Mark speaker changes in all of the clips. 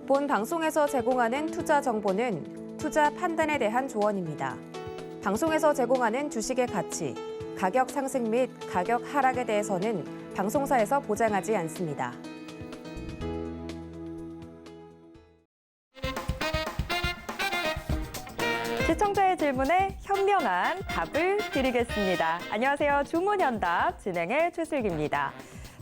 Speaker 1: 본 방송에서 제공하는 투자 정보는 투자 판단에 대한 조언입니다. 방송에서 제공하는 주식의 가치, 가격 상승 및 가격 하락에 대해서는 방송사에서 보장하지 않습니다.
Speaker 2: 시청자의 질문에 현명한 답을 드리겠습니다. 안녕하세요. 주문현답 진행의 최슬기입니다.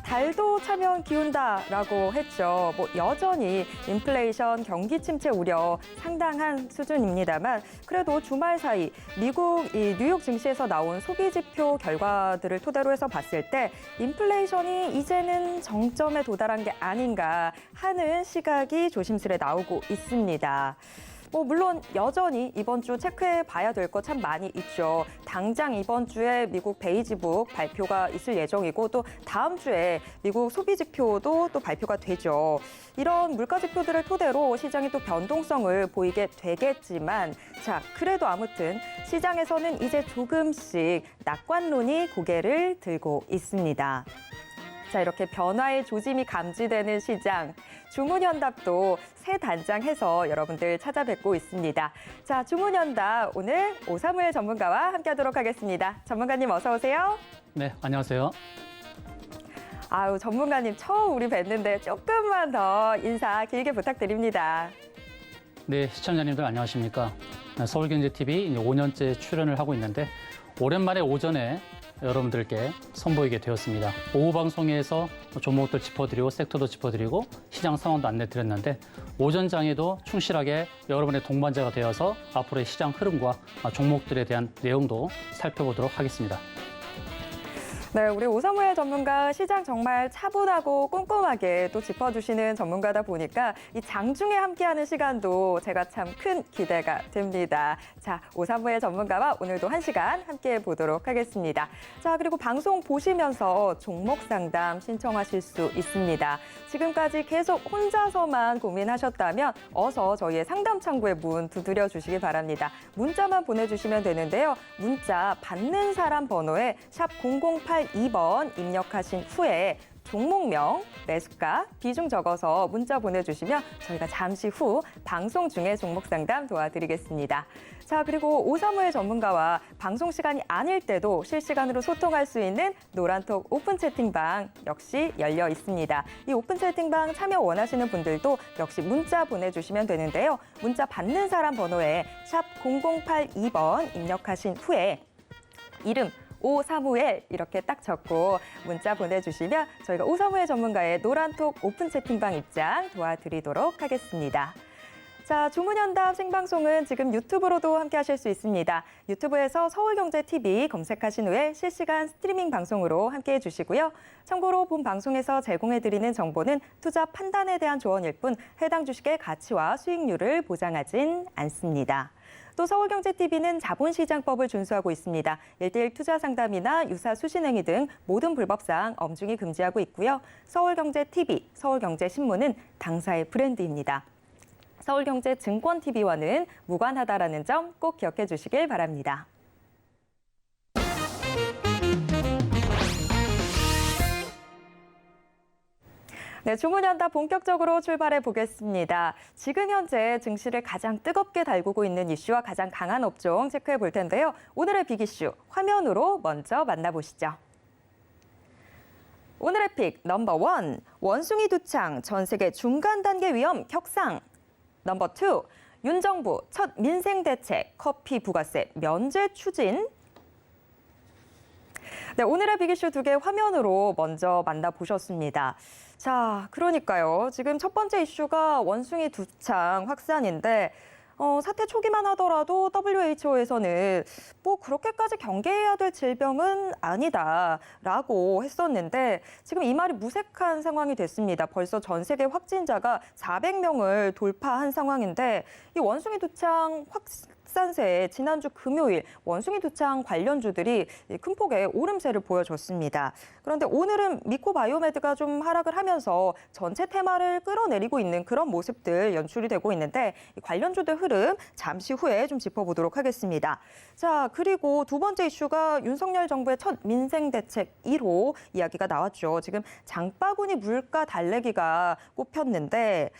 Speaker 2: 달도 차면 기운다라고 했죠. 여전히 인플레이션, 경기 침체 우려 상당한 수준입니다만 그래도 주말 사이 미국 뉴욕 증시에서 나온 소비 지표 결과들을 토대로 해서 봤을 때 인플레이션이 이제는 정점에 도달한 게 아닌가 하는 시각이 조심스레 나오고 있습니다. 물론 여전히 이번 주 체크해 봐야 될 것 참 많이 있죠. 당장 이번 주에 미국 베이지북 발표가 있을 예정이고 또 다음 주에 미국 소비 지표도 또 발표가 되죠. 이런 물가 지표들을 토대로 시장이 또 변동성을 보이게 되겠지만 그래도 아무튼 시장에서는 이제 조금씩 낙관론이 고개를 들고 있습니다. 이렇게 변화의 조짐이 감지되는 시장, 주문현답도 새 단장해서 여러분들 찾아뵙고 있습니다. 주문현답 오늘 오사무엘 전문가와 함께하도록 하겠습니다. 전문가님 어서 오세요.
Speaker 3: 네, 안녕하세요.
Speaker 2: 전문가님 처음 우리 뵀는데 조금만 더 인사 길게 부탁드립니다.
Speaker 3: 네, 시청자님들 안녕하십니까. 서울경제TV 5년째 출연을 하고 있는데 오랜만에 오전에 여러분들께 선보이게 되었습니다. 오후 방송에서 종목들 짚어드리고 섹터도 짚어드리고 시장 상황도 안내드렸는데 오전장에도 충실하게 여러분의 동반자가 되어서 앞으로의 시장 흐름과 종목들에 대한 내용도 살펴보도록 하겠습니다.
Speaker 2: 네, 우리 오사무엘 전문가 시장 정말 차분하고 꼼꼼하게 또 짚어주시는 전문가다 보니까 이 장중에 함께하는 시간도 제가 참 큰 기대가 됩니다. 오사무엘 전문가와 오늘도 1시간 함께해 보도록 하겠습니다. 그리고 방송 보시면서 종목 상담 신청하실 수 있습니다. 지금까지 계속 혼자서만 고민하셨다면 어서 저희의 상담 창구에 문 두드려 주시기 바랍니다. 문자만 보내주시면 되는데요. 문자 받는 사람 번호에 샵 0082번 입력하신 후에 종목명, 매수가, 비중 적어서 문자 보내주시면 저희가 잠시 후 방송 중에 종목 상담 도와드리겠습니다. 그리고 오사무엘 전문가와 방송 시간이 아닐 때도 실시간으로 소통할 수 있는 노란톡 오픈 채팅방 역시 열려 있습니다. 이 오픈 채팅방 참여 원하시는 분들도 역시 문자 보내주시면 되는데요. 문자 받는 사람 번호에 샵 0082번 입력하신 후에 이름, 오사무엘 이렇게 딱 적고 문자 보내주시면 저희가 오사무엘 전문가의 노란톡 오픈 채팅방 입장 도와드리도록 하겠습니다. 주문현답 생방송은 지금 유튜브로도 함께 하실 수 있습니다. 유튜브에서 서울경제TV 검색하신 후에 실시간 스트리밍 방송으로 함께해 주시고요. 참고로 본 방송에서 제공해드리는 정보는 투자 판단에 대한 조언일 뿐 해당 주식의 가치와 수익률을 보장하진 않습니다. 또 서울경제TV는 자본시장법을 준수하고 있습니다. 1:1 투자 상담이나 유사 수신행위 등 모든 불법사항 엄중히 금지하고 있고요. 서울경제TV, 서울경제신문은 당사의 브랜드입니다. 서울경제증권TV와는 무관하다라는 점 꼭 기억해 주시길 바랍니다. 네, 주문현답 본격적으로 출발해 보겠습니다. 지금 현재 증시를 가장 뜨겁게 달구고 있는 이슈와 가장 강한 업종 체크해 볼 텐데요. 오늘의 빅 이슈 화면으로 먼저 만나보시죠. 오늘의 픽 넘버 1, 원숭이 두창 전 세계 중간 단계 위험 격상. 넘버 2, 윤 정부 첫 민생 대책 커피 부가세 면제 추진. 네, 오늘의 빅 이슈 2개 화면으로 먼저 만나보셨습니다. 그러니까요. 지금 첫 번째 이슈가 원숭이 두창 확산인데 사태 초기만 하더라도 WHO에서는 그렇게까지 경계해야 될 질병은 아니다라고 했었는데 지금 이 말이 무색한 상황이 됐습니다. 벌써 전 세계 확진자가 400명을 돌파한 상황인데 이 원숭이 두창 확산세에 지난주 금요일 원숭이 두창 관련주들이 큰 폭의 오름세를 보여줬습니다. 그런데 오늘은 미코바이오메드가 좀 하락을 하면서 전체 테마를 끌어내리고 있는 그런 모습들 연출이 되고 있는데 이 관련주들 흐름 잠시 후에 좀 짚어보도록 하겠습니다. 자, 그리고 두 번째 이슈가 윤석열 정부의 첫 민생대책 1호 이야기가 나왔죠. 지금 장바구니 물가 달래기가 꼽혔는데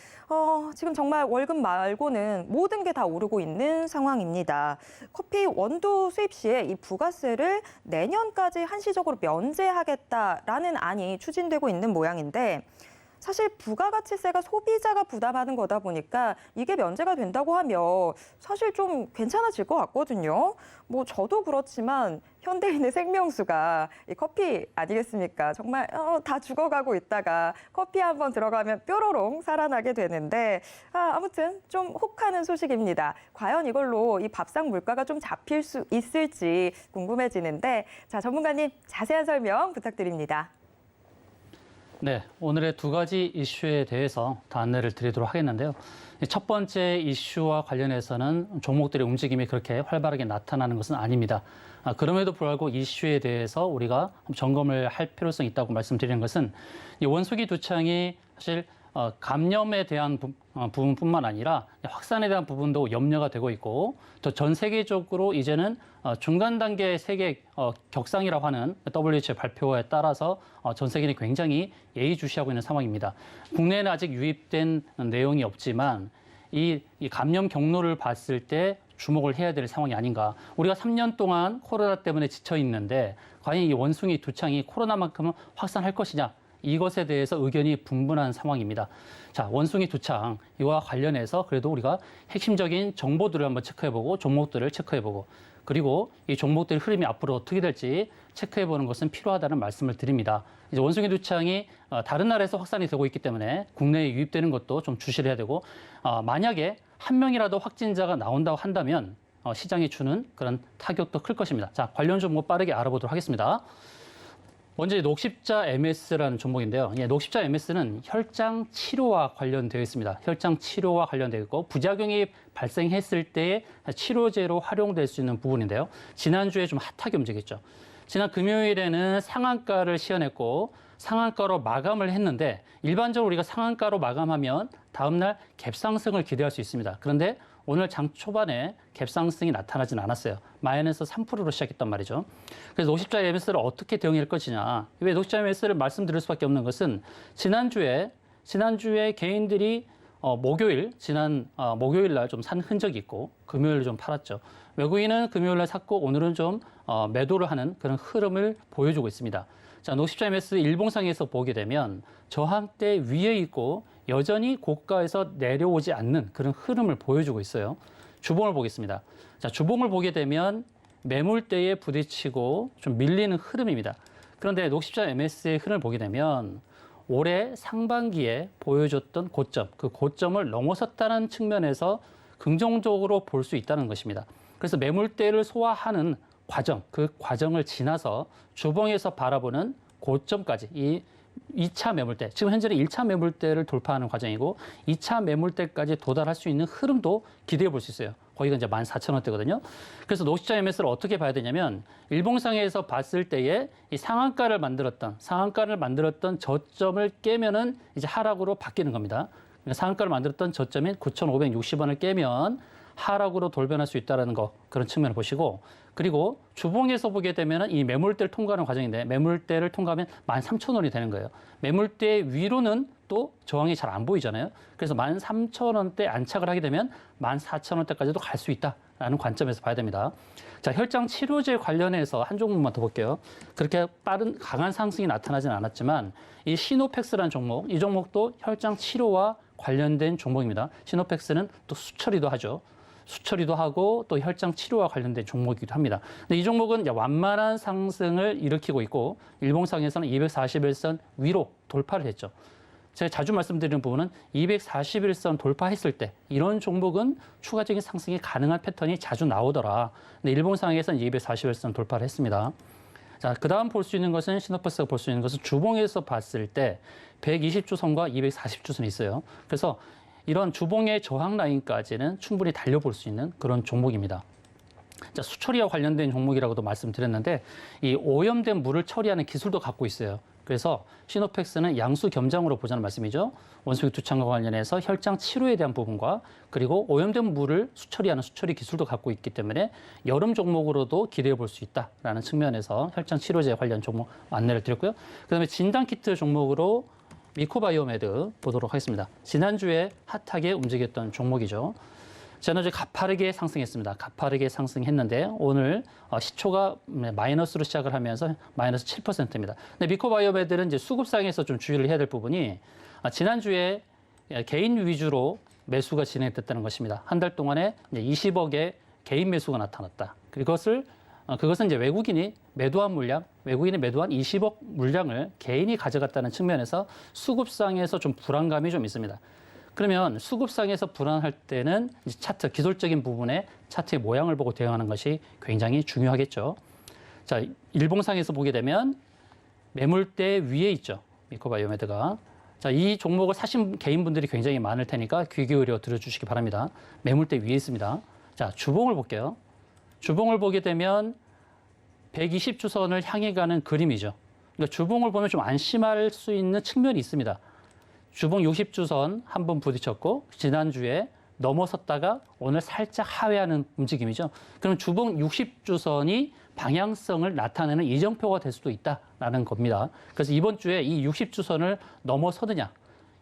Speaker 2: 지금 정말 월급 말고는 모든 게 다 오르고 있는 상황입니다. 커피 원두 수입 시에 이 부가세를 내년까지 한시적으로 면제하겠다라는 안이 추진되고 있는 모양인데 사실 부가가치세가 소비자가 부담하는 거다 보니까 이게 면제가 된다고 하면 사실 좀 괜찮아질 것 같거든요. 뭐 저도 그렇지만 현대인의 생명수가 이 커피 아니겠습니까? 정말 다 죽어가고 있다가 커피 한번 들어가면 뾰로롱 살아나게 되는데 아무튼 좀 혹하는 소식입니다. 과연 이걸로 이 밥상 물가가 좀 잡힐 수 있을지 궁금해지는데 자, 전문가님 자세한 설명 부탁드립니다.
Speaker 3: 네, 오늘의 두 가지 이슈에 대해서 다 안내를 드리도록 하겠는데요. 첫 번째 이슈와 관련해서는 종목들의 움직임이 그렇게 활발하게 나타나는 것은 아닙니다. 그럼에도 불구하고 이슈에 대해서 우리가 점검을 할 필요성이 있다고 말씀드리는 것은 이 원숭이 두창이 사실 감염에 대한 부분뿐만 아니라 확산에 대한 부분도 염려가 되고 있고 또 전 세계적으로 이제는 중간 단계 세계 격상이라고 하는 WHO의 발표에 따라서 전 세계는 굉장히 예의주시하고 있는 상황입니다. 국내에는 아직 유입된 내용이 없지만 이 감염 경로를 봤을 때 주목을 해야 될 상황이 아닌가. 우리가 3년 동안 코로나 때문에 지쳐 있는데 과연 이 원숭이 두창이 코로나만큼은 확산할 것이냐. 이것에 대해서 의견이 분분한 상황입니다. 자, 원숭이 두창 이와 관련해서 그래도 우리가 핵심적인 정보들을 한번 체크해보고 종목들을 체크해보고 그리고 이 종목들의 흐름이 앞으로 어떻게 될지 체크해보는 것은 필요하다는 말씀을 드립니다. 이제 원숭이 두창이 다른 나라에서 확산이 되고 있기 때문에 국내에 유입되는 것도 좀 주시를 해야 되고 만약에 한 명이라도 확진자가 나온다고 한다면 시장에 주는 그런 타격도 클 것입니다. 자, 관련 종목 빠르게 알아보도록 하겠습니다. 먼저 녹십자 MS라는 종목인데요. 녹십자 MS는 혈장 치료와 관련되어 있습니다. 혈장 치료와 관련되어 있고 부작용이 발생했을 때 치료제로 활용될 수 있는 부분인데요. 지난주에 좀 핫하게 움직였죠. 지난 금요일에는 상한가를 시연했고 상한가로 마감을 했는데 일반적으로 우리가 상한가로 마감하면 다음날 갭상승을 기대할 수 있습니다. 그런데 오늘 장 초반에 갭상승이 나타나진 않았어요. 마이너스 3%로 시작했단 말이죠. 그래서 녹십자 MS를 어떻게 대응할 것이냐. 왜 녹십자 MS를 말씀드릴 수밖에 없는 것은 지난주에 개인들이 목요일 날 좀 산 흔적이 있고 금요일 좀 팔았죠. 외국인은 금요일 날 샀고 오늘은 좀 매도를 하는 그런 흐름을 보여주고 있습니다. 자, 녹십자 MS 일봉상에서 보게 되면 저항대 위에 있고 여전히 고가에서 내려오지 않는 그런 흐름을 보여주고 있어요. 주봉을 보겠습니다. 자, 주봉을 보게 되면 매물대에 부딪히고 좀 밀리는 흐름입니다. 그런데 녹십자 MS의 흐름을 보게 되면 올해 상반기에 보여줬던 고점, 그 고점을 넘어섰다는 측면에서 긍정적으로 볼 수 있다는 것입니다. 그래서 매물대를 소화하는 과정, 그 과정을 지나서 주봉에서 바라보는 고점까지 이 2차 매물대, 지금 현재는 1차 매물대를 돌파하는 과정이고 2차 매물대까지 도달할 수 있는 흐름도 기대해 볼 수 있어요. 거기가 이제 14,000원대거든요. 그래서 녹십자 MS를 어떻게 봐야 되냐면 일봉상에서 봤을 때에 이 상한가를 만들었던 저점을 깨면은 이제 하락으로 바뀌는 겁니다. 그러니까 상한가를 만들었던 저점인 9,560원을 깨면 하락으로 돌변할 수 있다는 거, 그런 측면을 보시고, 그리고 주봉에서 보게 되면 이 매물대를 통과하는 과정인데 매물대를 통과하면 13,000원이 되는 거예요. 매물대 위로는 또 저항이 잘 안 보이잖아요. 그래서 13,000원대 안착을 하게 되면 14,000원대까지도 갈 수 있다라는 관점에서 봐야 됩니다. 자, 혈장 치료제 관련해서 한 종목만 더 볼게요. 그렇게 빠른 강한 상승이 나타나진 않았지만 이 시노펙스라는 종목, 이 종목도 혈장 치료와 관련된 종목입니다. 시노펙스는 또 수처리도 하죠. 수처리도 하고 또 혈장 치료와 관련된 종목이기도 합니다. 근데 이 종목은 이제 완만한 상승을 일으키고 있고 일봉상에서는 241선 위로 돌파를 했죠. 제가 자주 말씀드리는 부분은 241선 돌파했을 때 이런 종목은 추가적인 상승이 가능한 패턴이 자주 나오더라. 근데 일봉상에서는 241선 돌파를 했습니다. 자, 그 다음 볼 수 있는 것은 시노펙스가 볼 수 있는 것은 주봉에서 봤을 때 120주선과 240주선이 있어요. 그래서 이런 주봉의 저항 라인까지는 충분히 달려볼 수 있는 그런 종목입니다. 자, 수처리와 관련된 종목이라고도 말씀드렸는데 이 오염된 물을 처리하는 기술도 갖고 있어요. 그래서 시노펙스는 양수 겸장으로 보자는 말씀이죠. 원숭이 두창과 관련해서 혈장 치료에 대한 부분과 그리고 오염된 물을 수처리하는 수처리 기술도 갖고 있기 때문에 여름 종목으로도 기대해 볼 수 있다라는 측면에서 혈장 치료제 관련 종목 안내를 드렸고요. 그다음에 진단 키트 종목으로 미코바이오메드 보도록 하겠습니다. 지난주에 핫하게 움직였던 종목이죠. 지난주에 가파르게 상승했습니다. 가파르게 상승했는데 오늘 시초가 마이너스로 시작을 하면서 마이너스 7%입니다. 근데 미코바이오메드는 이제 수급상에서 좀 주의를 해야 될 부분이 지난주에 개인 위주로 매수가 진행됐다는 것입니다. 한 달 동안에 20억의 개인 매수가 나타났다. 그것은 이제 외국인이 매도한 물량, 외국인이 매도한 20억 물량을 개인이 가져갔다는 측면에서 수급상에서 좀 불안감이 좀 있습니다. 그러면 수급상에서 불안할 때는 이제 차트, 기술적인 부분에 차트의 모양을 보고 대응하는 것이 굉장히 중요하겠죠. 자, 일봉상에서 보게 되면 매물대 위에 있죠. 미코바이오메드가. 자, 이 종목을 사신 개인분들이 굉장히 많을 테니까 귀 기울여 들어주시기 바랍니다. 매물대 위에 있습니다. 자, 주봉을 볼게요. 주봉을 보게 되면 120주선을 향해 가는 그림이죠. 그러니까 주봉을 보면 좀 안심할 수 있는 측면이 있습니다. 주봉 60주선 한 번 부딪혔고 지난주에 넘어섰다가 오늘 살짝 하회하는 움직임이죠. 그럼 주봉 60주선이 방향성을 나타내는 이정표가 될 수도 있다라는 겁니다. 그래서 이번 주에 이 60주선을 넘어서느냐,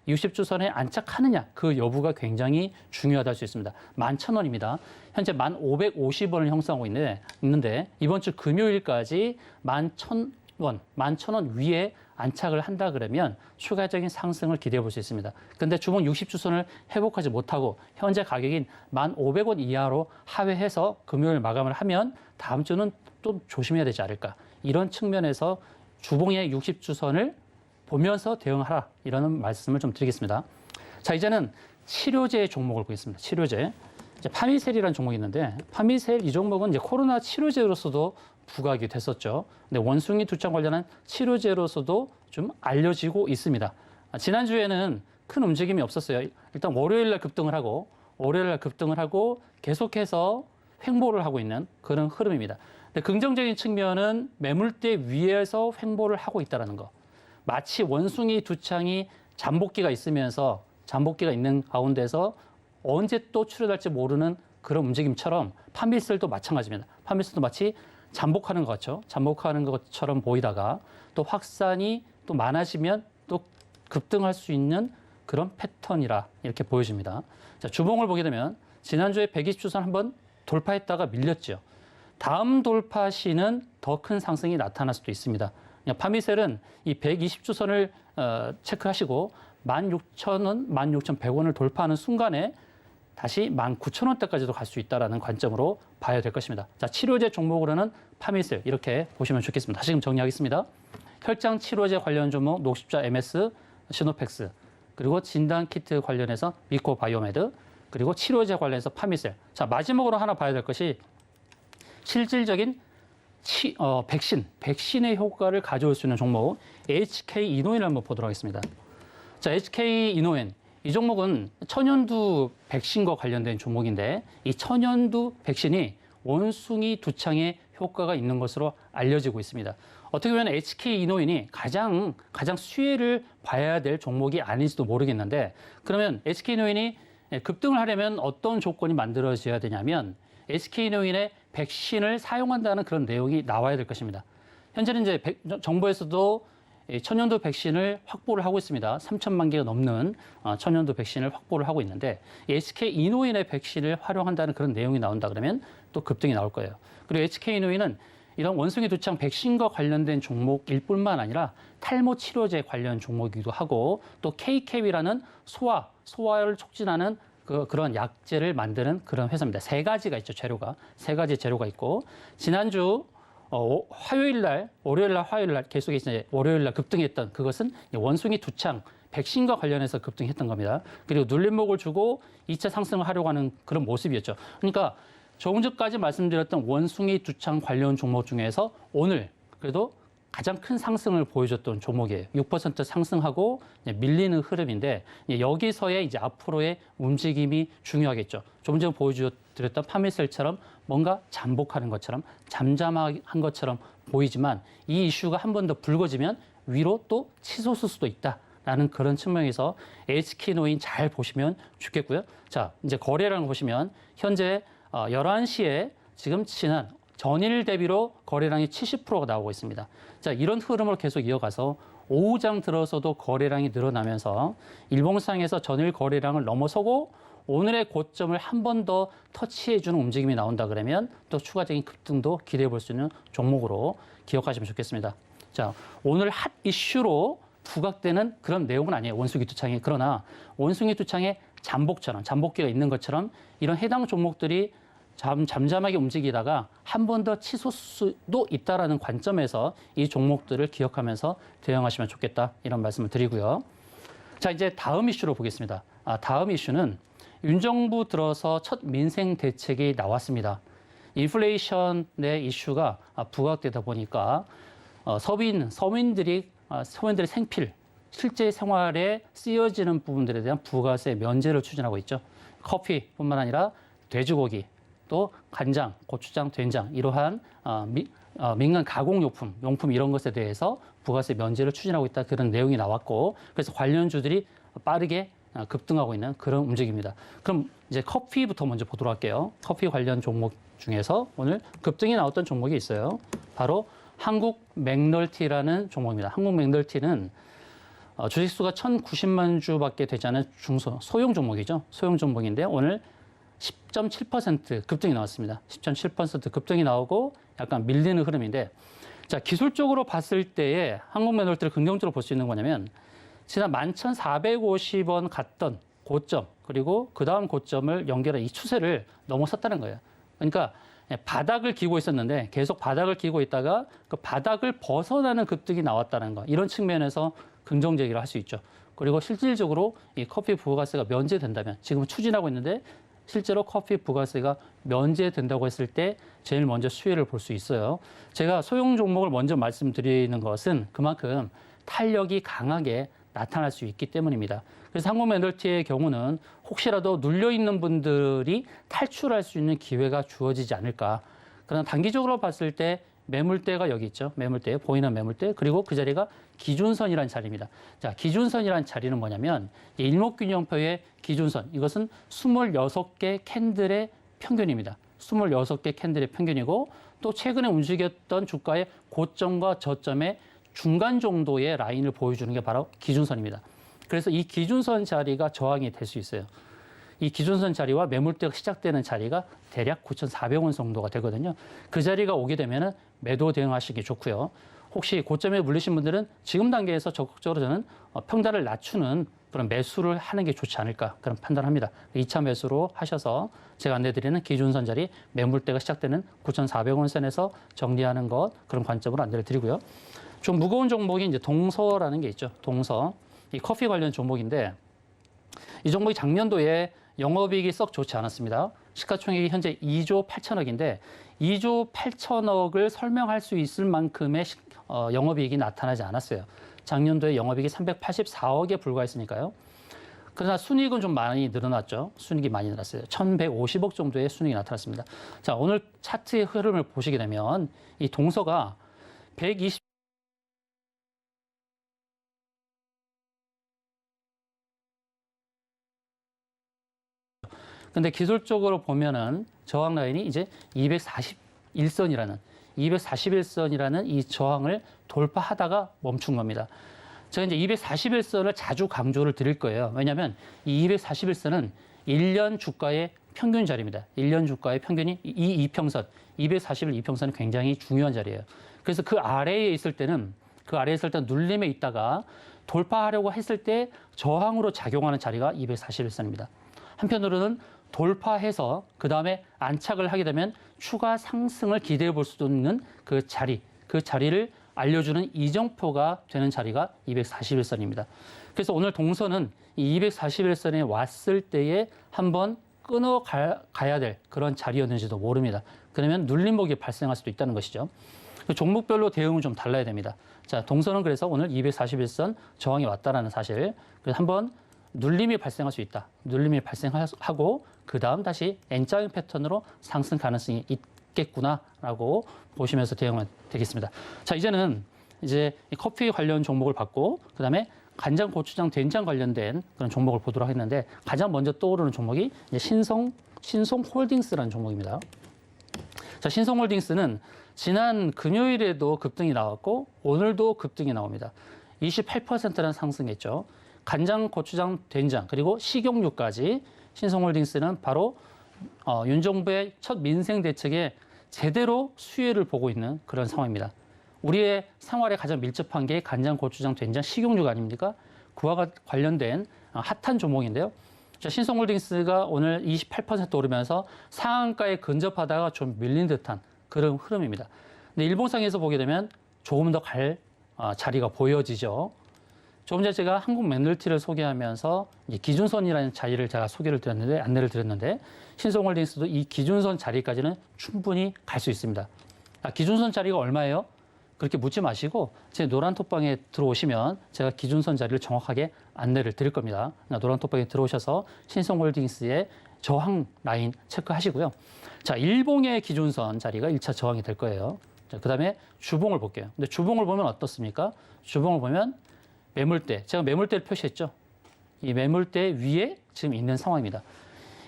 Speaker 3: 60주선에 안착하느냐 그 여부가 굉장히 중요하다 할 수 있습니다. 11,000원입니다. 현재 1,550원을 형성하고 있는데 이번 주 금요일까지 11,000원, 11,000원 위에 안착을 한다 그러면 추가적인 상승을 기대해 볼 수 있습니다. 그런데 주봉 60주선을 회복하지 못하고 현재 가격인 1,500원 이하로 하회해서 금요일 마감을 하면 다음 주는 또 조심해야 되지 않을까. 이런 측면에서 주봉의 60주선을 보면서 대응하라. 이런 말씀을 좀 드리겠습니다. 자, 이제는 치료제 종목을 보겠습니다. 치료제. 이제 파미셀이라는 종목이 있는데 파미셀 이 종목은 이제 코로나 치료제로서도 부각이 됐었죠. 근데 원숭이 두창 관련한 치료제로서도 좀 알려지고 있습니다. 지난주에는 큰 움직임이 없었어요. 일단 월요일날 급등을 하고 계속해서 횡보를 하고 있는 그런 흐름입니다. 근데 긍정적인 측면은 매물대 위에서 횡보를 하고 있다는 거. 마치 원숭이 두창이 잠복기가 있는 가운데서 언제 또 출현할지 모르는 그런 움직임처럼 판밀셀도 마찬가지입니다. 판밀셀도 마치 잠복하는 것 같죠. 잠복하는 것처럼 보이다가 또 확산이 또 많아지면 또 급등할 수 있는 그런 패턴이라 이렇게 보여집니다. 자, 주봉을 보게 되면 지난주에 120주선 한번 돌파했다가 밀렸죠. 다음 돌파 시는 더 큰 상승이 나타날 수도 있습니다. 파미셀은 이 120주선을 체크하시고 16,000원, 16,100원을 돌파하는 순간에 다시 19,000원대까지도 갈 수 있다는 관점으로 봐야 될 것입니다. 자, 치료제 종목으로는 파미셀 이렇게 보시면 좋겠습니다. 다시금 정리하겠습니다. 혈장 치료제 관련 종목 녹십자 MS, 시노펙스, 그리고 진단 키트 관련해서 미코바이오메드, 그리고 치료제 관련해서 파미셀. 자, 마지막으로 하나 봐야 될 것이 실질적인 백신의 효과를 가져올 수 있는 종목 HK 이노인을 한번 보도록 하겠습니다. 자, HK 이노인. 이 종목은 천연두 백신과 관련된 종목인데 이 천연두 백신이 원숭이 두창에 효과가 있는 것으로 알려지고 있습니다. 어떻게 보면 HK 이노인이 가장 수혜를 봐야 될 종목이 아닌지도 모르겠는데 그러면 HK 이노인이 급등을 하려면 어떤 조건이 만들어져야 되냐면 HK 이노인의 백신을 사용한다는 그런 내용이 나와야 될 것입니다. 현재는 이제 정부에서도 천연두 백신을 확보를 하고 있습니다. 3천만 개가 넘는 천연두 백신을 확보를 하고 있는데 HK 이노인의 백신을 활용한다는 그런 내용이 나온다 그러면 또 급등이 나올 거예요. 그리고 HK 이노인은 이런 원숭이 두창 백신과 관련된 종목일 뿐만 아니라 탈모 치료제 관련 종목이기도 하고 또 KCAP이라는 소화를 촉진하는 그런 약제를 만드는 그런 회사입니다. 세 가지가 있죠, 재료가. 세 가지 재료가 있고 지난주 월요일날, 화요일날 계속해서 이제 월요일날 급등했던 그것은 원숭이 두창 백신과 관련해서 급등했던 겁니다. 그리고 눌림목을 주고 2차 상승을 하려고 하는 그런 모습이었죠. 그러니까 조금 전까지 말씀드렸던 원숭이 두창 관련 종목 중에서 오늘 그래도 가장 큰 상승을 보여줬던 종목이에요. 6% 상승하고 밀리는 흐름인데 여기서의 이제 앞으로의 움직임이 중요하겠죠. 좀 전에 보여드렸던 파미셀처럼 뭔가 잠복하는 것처럼 잠잠한 것처럼 보이지만 이 이슈가 한 번 더 불거지면 위로 또 치솟을 수도 있다라는 그런 측면에서 HK노인 잘 보시면 좋겠고요. 자, 이제 거래량을 보시면 현재 11시에 지금 지난 전일 대비로 거래량이 70%가 나오고 있습니다. 자, 이런 흐름을 계속 이어가서 오후장 들어서도 거래량이 늘어나면서 일봉상에서 전일 거래량을 넘어서고 오늘의 고점을 한 번 더 터치해주는 움직임이 나온다 그러면 또 추가적인 급등도 기대해 볼 수 있는 종목으로 기억하시면 좋겠습니다. 자, 오늘 핫 이슈로 부각되는 그런 내용은 아니에요. 원숭이 두창이. 그러나 원숭이 두창에 잠복처럼 잠복기가 있는 것처럼 이런 해당 종목들이 잠잠하게 움직이다가 한 번 더 치솟을 수도 있다라는 관점에서 이 종목들을 기억하면서 대응하시면 좋겠다 이런 말씀을 드리고요. 자, 이제 다음 이슈로 보겠습니다. 다음 이슈는 윤 정부 들어서 첫 민생 대책이 나왔습니다. 인플레이션의 이슈가 부각되다 보니까 서민들의 생필, 실제 생활에 쓰여지는 부분들에 대한 부가세 면제를 추진하고 있죠. 커피뿐만 아니라 돼지고기, 또 간장, 고추장, 된장 이러한 민간 가공용품, 용품 이런 것에 대해서 부가세 면제를 추진하고 있다 그런 내용이 나왔고 그래서 관련주들이 빠르게 급등하고 있는 그런 움직임입니다. 그럼 이제 커피부터 먼저 보도록 할게요. 커피 관련 종목 중에서 오늘 급등이 나왔던 종목이 있어요. 바로 한국 맥널티라는 종목입니다. 한국 맥널티는 주식수가 1,090만 주밖에 되지 않은 소형 종목이죠. 소형 종목인데 오늘 10.7% 급등이 나왔습니다. 10.7% 급등이 나오고 약간 밀리는 흐름인데 자, 기술적으로 봤을 때에 한국 맥널티를 긍정적으로 볼 수 있는 거냐면 지난 11,450원 갔던 고점 그리고 그 다음 고점을 연결한 이 추세를 넘어섰다는 거예요. 그러니까 바닥을 기고 있었는데 계속 바닥을 기고 있다가 그 바닥을 벗어나는 급등이 나왔다는 거 이런 측면에서 긍정 제기를 할 수 있죠. 그리고 실질적으로 이 커피 부가세가 면제된다면 지금 추진하고 있는데 실제로 커피 부가세가 면제된다고 했을 때 제일 먼저 수혜를 볼 수 있어요. 제가 소형 종목을 먼저 말씀드리는 것은 그만큼 탄력이 강하게 나타날 수 있기 때문입니다. 그래서 한국 맥널티의 경우는 혹시라도 눌려있는 분들이 탈출할 수 있는 기회가 주어지지 않을까. 그러나 단기적으로 봤을 때 매물대가 여기 있죠. 매물대, 보이는 매물대. 그리고 그 자리가 기준선이라는 자리입니다. 자, 기준선이라는 자리는 뭐냐면 일목균형표의 기준선. 이것은 26개 캔들의 평균입니다. 26개 캔들의 평균이고 또 최근에 움직였던 주가의 고점과 저점의 중간 정도의 라인을 보여주는 게 바로 기준선입니다. 그래서 이 기준선 자리가 저항이 될 수 있어요. 이 기준선 자리와 매물대가 시작되는 자리가 대략 9,400원 정도가 되거든요. 그 자리가 오게 되면 매도 대응하시기 좋고요. 혹시 고점에 물리신 분들은 지금 단계에서 적극적으로 저는 평단을 낮추는 그런 매수를 하는 게 좋지 않을까 그런 판단합니다. 2차 매수로 하셔서 제가 안내드리는 기준선 자리 매물대가 시작되는 9,400원 선에서 정리하는 것 그런 관점으로 안내를 드리고요. 좀 무거운 종목이 이제 동서라는 게 있죠. 동서. 이 커피 관련 종목인데 이 종목이 작년도에 영업이익이 썩 좋지 않았습니다. 시가총액이 현재 2조 8천억인데 2조 8천억을 설명할 수 있을 만큼의 영업이익이 나타나지 않았어요. 작년도에 영업이익이 384억에 불과했으니까요. 그러나 순이익은 좀 많이 늘어났죠. 순이익이 많이 늘었어요. 1,150억 정도의 순이익이 나타났습니다. 자, 오늘 차트의 흐름을 보시게 되면 이 동서가 120 근데 기술적으로 보면은 저항 라인이 이제 241선이라는 이 저항을 돌파하다가 멈춘 겁니다. 제가 이제 241선을 자주 강조를 드릴 거예요. 왜냐하면 이 241선은 1년 주가의 평균 자리입니다. 1년 주가의 평균이 이 이평선, 241 이평선이 굉장히 중요한 자리예요. 그래서 그 아래에 있을 때는 눌림에 있다가 돌파하려고 했을 때 저항으로 작용하는 자리가 241선입니다. 한편으로는 돌파해서 그 다음에 안착을 하게 되면 추가 상승을 기대해 볼 수도 있는 그 자리를 알려주는 이정표가 되는 자리가 241선입니다. 그래서 오늘 동서는 이 241선에 왔을 때에 한번 끊어가야 될 그런 자리였는지도 모릅니다. 그러면 눌림목이 발생할 수도 있다는 것이죠. 그 종목별로 대응은 좀 달라야 됩니다. 자, 동선은 그래서 오늘 241선 저항이 왔다라는 사실. 그래서 한번 눌림이 발생할 수 있다. 눌림이 발생하고 그 다음 다시 N자형 패턴으로 상승 가능성이 있겠구나라고 보시면서 대응하면 되겠습니다. 자, 이제는 이제 이 커피 관련 종목을 봤고 그다음에 간장, 고추장, 된장 관련된 그런 종목을 보도록 했는데 가장 먼저 떠오르는 종목이 이제 신송홀딩스라는 종목입니다. 자, 신송홀딩스는 지난 금요일에도 급등이 나왔고 오늘도 급등이 나옵니다. 28%라는 상승했죠. 간장, 고추장, 된장 그리고 식용유까지 신송홀딩스는 바로 윤 정부의 첫 민생 대책에 제대로 수혜를 보고 있는 그런 상황입니다. 우리의 생활에 가장 밀접한 게 간장, 고추장, 된장, 식용유가 아닙니까? 그와 관련된 핫한 종목인데요. 자, 신송홀딩스가 오늘 28% 오르면서 상한가에 근접하다가 좀 밀린 듯한 그런 흐름입니다. 근데 일봉상에서 보게 되면 조금 더 갈 자리가 보여지죠. 조금 전에 제가 한국 맥널티를 소개하면서 기준선이라는 자리를 제가 안내를 드렸는데 신송홀딩스도 이 기준선 자리까지는 충분히 갈 수 있습니다. 기준선 자리가 얼마예요? 그렇게 묻지 마시고 제 노란톡방에 들어오시면 제가 기준선 자리를 정확하게 안내를 드릴 겁니다. 노란톡방에 들어오셔서 신송홀딩스의 저항 라인 체크하시고요. 자, 일봉의 기준선 자리가 1차 저항이 될 거예요. 자, 그다음에 주봉을 볼게요. 근데 주봉을 보면 어떻습니까? 주봉을 보면 매물대, 제가 매물대를 표시했죠. 이 매물대 위에 지금 있는 상황입니다.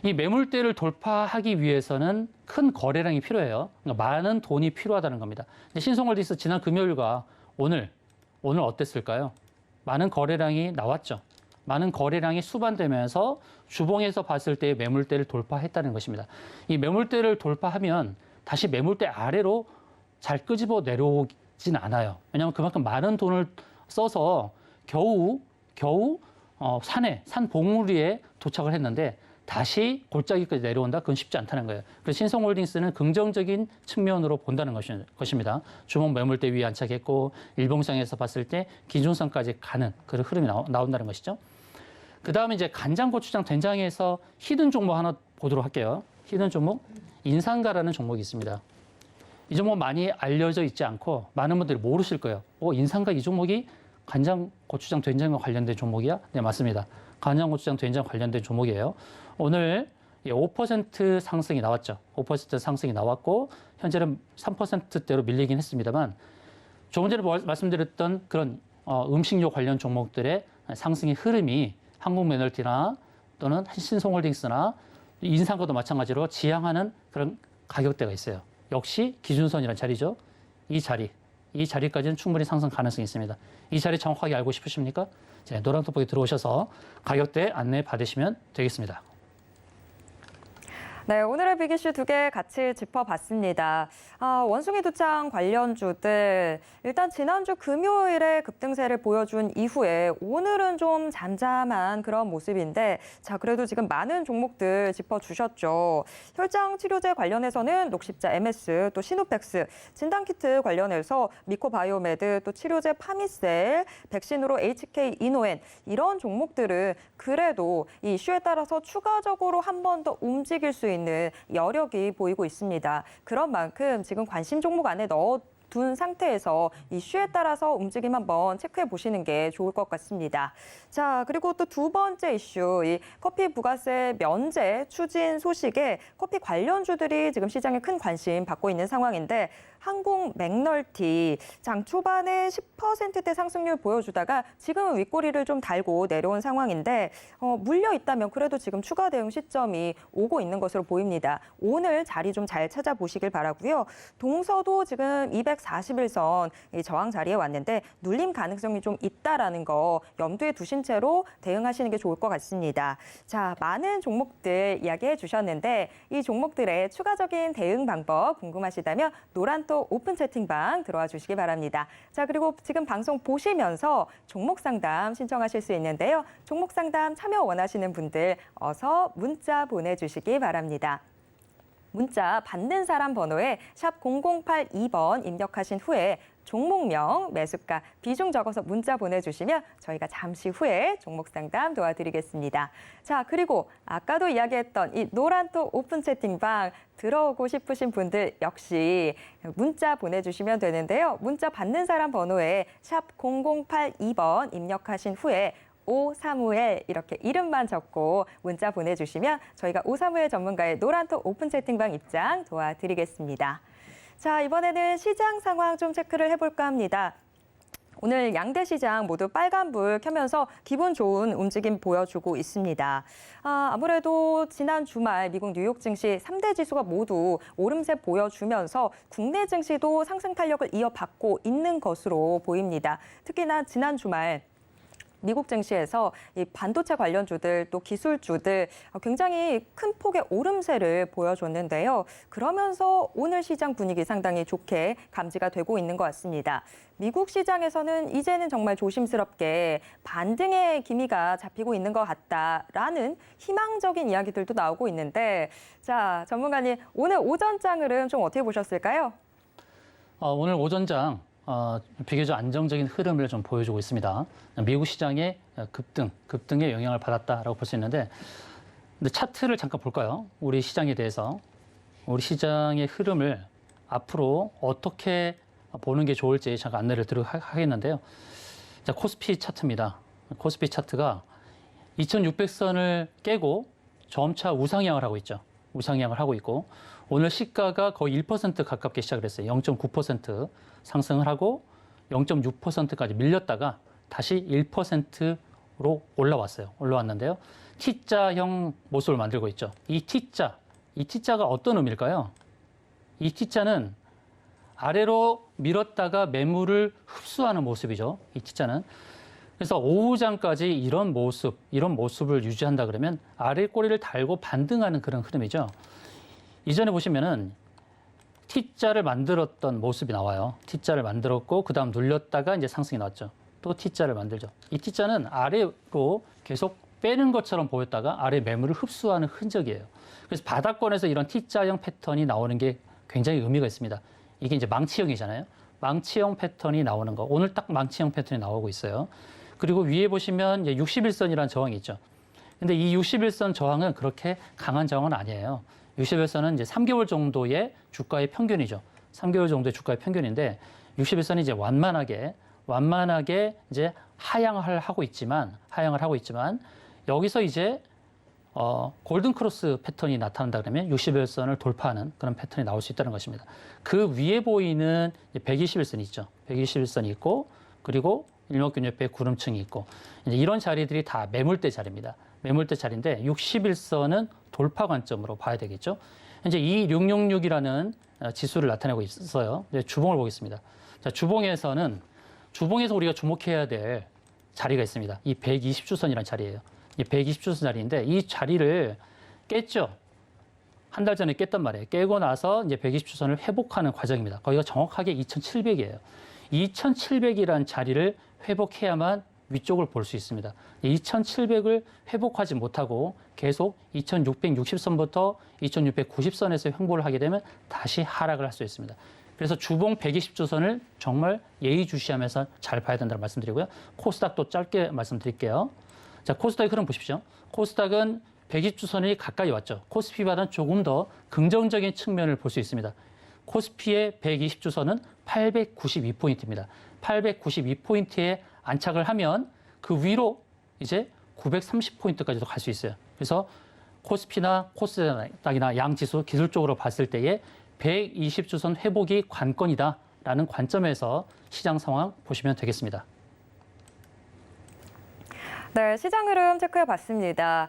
Speaker 3: 이 매물대를 돌파하기 위해서는 큰 거래량이 필요해요. 그러니까 많은 돈이 필요하다는 겁니다. 신송홀딩스 지난 금요일과 오늘 어땠을까요? 많은 거래량이 나왔죠. 많은 거래량이 수반되면서 주봉에서 봤을 때 매물대를 돌파했다는 것입니다. 이 매물대를 돌파하면 다시 매물대 아래로 잘 끄집어 내려오진 않아요. 왜냐하면 그만큼 많은 돈을 써서 겨우 산 봉우리에 도착을 했는데 다시 골짜기까지 내려온다? 그건 쉽지 않다는 거예요. 그래서 신송홀딩스는 긍정적인 측면으로 본다는 것입니다. 주봉 매물대 위에 안착했고 일봉상에서 봤을 때 기준선까지 가는 그런 흐름이 나온다는 것이죠. 그 다음에 이제 간장, 고추장, 된장에서 히든 종목 하나 보도록 할게요. 히든 종목, 인상가라는 종목이 있습니다. 이 종목 많이 알려져 있지 않고 많은 분들이 모르실 거예요. 인상가 이 종목이 간장, 고추장, 된장과 관련된 종목이야? 네, 맞습니다. 간장, 고추장, 된장 관련된 종목이에요. 오늘 5% 상승이 나왔죠. 5% 상승이 나왔고 현재는 3%대로 밀리긴 했습니다만 조금 전에 말씀드렸던 그런 음식료 관련 종목들의 상승의 흐름이 한국 맥널티나 또는 신송홀딩스나 인상과도 마찬가지로 지향하는 그런 가격대가 있어요. 역시 기준선이라는 자리죠. 이 자리까지는 충분히 상승 가능성이 있습니다. 이 자리 정확하게 알고 싶으십니까? 노란톡방에 들어오셔서 가격대 안내 받으시면 되겠습니다.
Speaker 2: 네, 오늘의 빅이슈 2개 같이 짚어봤습니다. 원숭이 두창 관련주들 일단 지난주 금요일에 급등세를 보여준 이후에 오늘은 좀 잠잠한 그런 모습인데 자 그래도 지금 많은 종목들 짚어주셨죠. 혈장 치료제 관련해서는 녹십자 MS, 또 시노펙스, 진단키트 관련해서 미코바이오메드, 또 치료제 파미셀, 백신으로 HK 이노엔 이런 종목들은 그래도 이 이슈에 따라서 추가적으로 한 번 더 움직일 수 있는 여력이 보이고 있습니다. 그런 만큼 지금 관심 종목 안에 넣어둔 상태에서 이슈에 따라서 움직임 한번 체크해 보시는 게 좋을 것 같습니다. 자, 그리고 또 두 번째 이슈, 이 커피 부가세 면제 추진 소식에 커피 관련주들이 지금 시장에 큰 관심 받고 있는 상황인데 한국 맥널티 장 초반에 10%대 상승률 보여주다가 지금은 윗꼬리를 좀 달고 내려온 상황인데 물려 있다면 그래도 지금 추가 대응 시점이 오고 있는 것으로 보입니다. 오늘 자리 좀 잘 찾아보시길 바라고요. 동서도 지금 241선 저항 자리에 왔는데 눌림 가능성이 좀 있다라는 거 염두에 두신 채로 대응하시는 게 좋을 것 같습니다. 자, 많은 종목들 이야기해 주셨는데 이 종목들의 추가적인 대응 방법 궁금하시다면 노란톡 오픈 채팅방 들어와 주시기 바랍니다. 자, 그리고 지금 방송 보시면서 종목 상담 신청하실 수 있는데요. 종목 상담 참여 원하시는 분들 어서 문자 보내주시기 바랍니다. 문자 받는 사람 번호에 샵 0082번 입력하신 후에 종목명, 매수가, 비중 적어서 문자 보내주시면 저희가 잠시 후에 종목 상담 도와드리겠습니다. 자, 그리고 아까도 이야기했던 이 노란톡 오픈 채팅방 들어오고 싶으신 분들 역시 문자 보내주시면 되는데요. 문자 받는 사람 번호에 샵 0082번 입력하신 후에 오사무엘 이렇게 이름만 적고 문자 보내주시면 저희가 오사무엘 전문가의 노란톡 오픈 채팅방 입장 도와드리겠습니다. 자, 이번에는 시장 상황 좀 체크를 해볼까 합니다. 오늘 양대 시장 모두 빨간불 켜면서 기분 좋은 움직임 보여주고 있습니다. 아무래도 지난 주말 미국 뉴욕 증시 3대 지수가 모두 오름세 보여주면서 국내 증시도 상승 탄력을 이어받고 있는 것으로 보입니다. 특히나 지난 주말 미국 증시에서 이 반도체 관련주들 또 기술주들 굉장히 큰 폭의 오름세를 보여줬는데요. 그러면서 오늘 시장 분위기 상당히 좋게 감지가 되고 있는 것 같습니다. 미국 시장에서는 이제는 정말 조심스럽게 반등의 기미가 잡히고 있는 것 같다라는 희망적인 이야기들도 나오고 있는데, 자, 전문가님 오늘 오전장 흐름 좀 어떻게 보셨을까요?
Speaker 3: 오늘 오전장 비교적 안정적인 흐름을 좀 보여주고 있습니다. 미국 시장의 급등의 영향을 받았다라고 볼 수 있는데, 근데 차트를 잠깐 볼까요? 우리 시장에 대해서 우리 시장의 흐름을 앞으로 어떻게 보는 게 좋을지 잠깐 안내를 드리도록 하겠는데요. 자, 코스피 차트입니다. 코스피 차트가 2,600선을 깨고 점차 우상향을 하고 있죠. 우상향을 하고 있고, 오늘 시가가 거의 1% 가깝게 시작을 했어요. 0.9% 상승을 하고 0.6%까지 밀렸다가 다시 1%로 올라왔어요. 올라왔는데요. T자형 모습을 만들고 있죠. 이 T자가 어떤 의미일까요? 이 T자는 아래로 밀었다가 매물을 흡수하는 모습이죠. 이 T자는. 그래서 오후장까지 이런 모습을 유지한다 그러면 아래 꼬리를 달고 반등하는 그런 흐름이죠. 이전에 보시면은 T자를 만들었던 모습이 나와요. T자를 만들었고 그다음 눌렸다가 이제 상승이 나왔죠. 또 T자를 만들죠. 이 T자는 아래로 계속 빼는 것처럼 보였다가 아래 매물을 흡수하는 흔적이에요. 그래서 바닥권에서 이런 T자형 패턴이 나오는 게 굉장히 의미가 있습니다. 이게 이제 망치형이잖아요. 망치형 패턴이 나오는 거. 오늘 딱 망치형 패턴이 나오고 있어요. 그리고 위에 보시면 이제 61선이라는 저항이 있죠. 근데 이 61선 저항은 그렇게 강한 저항은 아니에요. 61선은 이제 3개월 정도의 주가의 평균이죠. 3개월 정도의 주가의 평균인데 61선이 이제 완만하게 이제 하향을 하고 있지만 여기서 이제 골든 크로스 패턴이 나타난다 그러면 61선을 돌파하는 그런 패턴이 나올 수 있다는 것입니다. 그 위에 보이는 121선이 있죠. 121선이 있고 그리고 일목균 옆에 구름층이 있고 이제 이런 자리들이 다 매물대 자리입니다. 매물대 자리인데 61선은 돌파 관점으로 봐야 되겠죠. 이제 이 666이라는 지수를 나타내고 있어요. 이제 주봉을 보겠습니다. 자, 주봉에서 우리가 주목해야 될 자리가 있습니다. 이 120주선이라는 자리예요. 이 120주선 자리인데 이 자리를 깼죠. 한 달 전에 깼단 말이에요. 깨고 나서 이제 120주선을 회복하는 과정입니다. 거기가 정확하게 2,700이에요. 2,700이라는 자리를 회복해야만 위쪽을 볼 수 있습니다. 2,700을 회복하지 못하고 계속 2,660선부터 2,690선에서 횡보를 하게 되면 다시 하락을 할 수 있습니다. 그래서 주봉 120주선을 정말 예의주시하면서 잘 봐야 된다는 말씀드리고요. 코스닥도 짧게 말씀드릴게요. 자, 코스닥의 흐름 보십시오. 코스닥은 120주선이 가까이 왔죠. 코스피보다는 조금 더 긍정적인 측면을 볼 수 있습니다. 코스피의 120주선은 892포인트입니다. 892포인트에 안착을 하면 그 위로 이제 930포인트까지도 갈 수 있어요. 그래서 코스피나 코스닥이나 양지수 기술적으로 봤을 때에 120주선 회복이 관건이다라는 관점에서 시장 상황 보시면 되겠습니다.
Speaker 2: 네, 시장 흐름 체크해봤습니다.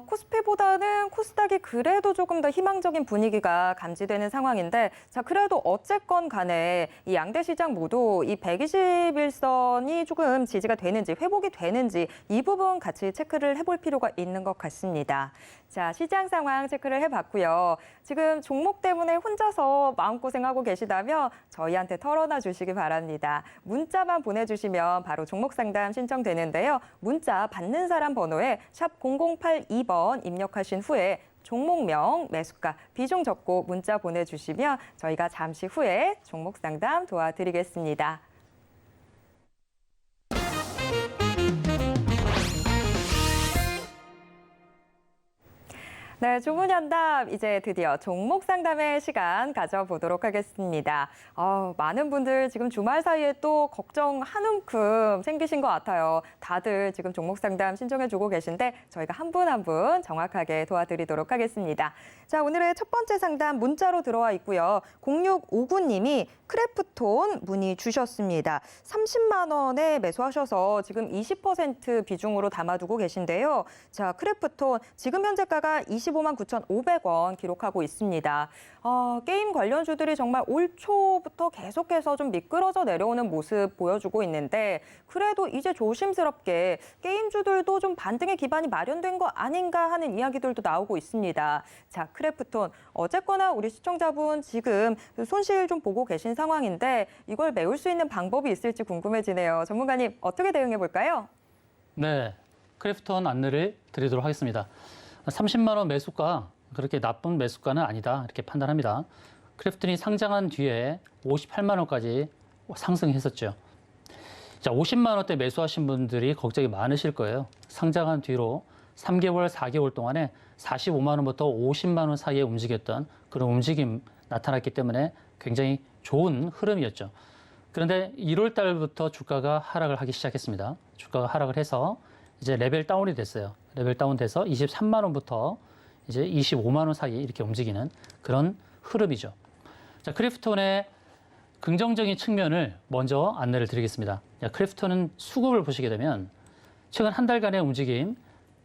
Speaker 2: 코스피보다는 코스닥이 그래도 조금 더 희망적인 분위기가 감지되는 상황인데, 자, 그래도 어쨌건 간에 이 양대 시장 모두 이 121선이 조금 지지가 되는지, 회복이 되는지 이 부분 같이 체크를 해볼 필요가 있는 것 같습니다. 자, 시장 상황 체크를 해봤고요. 지금 종목 때문에 혼자서 마음고생하고 계시다면 저희한테 털어놔 주시기 바랍니다. 문자만 보내주시면 바로 종목 상담 신청되는데요. 문자 받는 사람 번호에 샵 0082번 입력하신 후에 종목명, 매수가, 비중 적고 문자 보내주시면 저희가 잠시 후에 종목 상담 도와드리겠습니다. 네, 주문연답 이제 드디어 종목 상담의 시간 가져보도록 하겠습니다. 많은 분들 지금 주말 사이에 또 걱정 한 움큼 생기신 것 같아요. 다들 지금 종목 상담 신청해주고 계신데 저희가 한 분 한 분 정확하게 도와드리도록 하겠습니다. 자, 오늘의 첫 번째 상담 문자로 들어와 있고요. 0659님이 크래프톤 문의 주셨습니다. 30만 원에 매수하셔서 지금 20% 비중으로 담아두고 계신데요. 자, 크래프톤 지금 현재가가 25만 9,500원 기록하고 있습니다. 게임 관련주들이 정말 올 초부터 계속해서 좀 미끄러져 내려오는 모습 보여주고 있는데 그래도 이제 조심스럽게 게임주들도 좀 반등의 기반이 마련된 거 아닌가 하는 이야기들도 나오고 있습니다. 자, 크래프톤 어쨌거나 우리 시청자분 지금 손실 좀 보고 계신 상황인데 이걸 메울 수 있는 방법이 있을지 궁금해지네요. 전문가님 어떻게 대응해 볼까요?
Speaker 3: 네, 크래프톤 안내를 드리도록 하겠습니다. 30만 원 매수가 그렇게 나쁜 매수가는 아니다 이렇게 판단합니다. 크래프톤이 상장한 뒤에 58만 원까지 상승했었죠. 자, 50만 원대 매수하신 분들이 걱정이 많으실 거예요. 상장한 뒤로 3개월, 4개월 동안에 45만 원부터 50만 원 사이에 움직였던 그런 움직임 나타났기 때문에 굉장히 좋은 흐름이었죠. 그런데 1월 달부터 주가가 하락을 하기 시작했습니다. 주가가 하락을 해서 이제 레벨 다운이 됐어요. 레벨 다운돼서 23만 원부터 이제 25만 원 사이에 이렇게 움직이는 그런 흐름이죠. 자, 크래프톤의 긍정적인 측면을 먼저 안내를 드리겠습니다. 자, 크래프톤은 수급을 보시게 되면 최근 한 달간의 움직임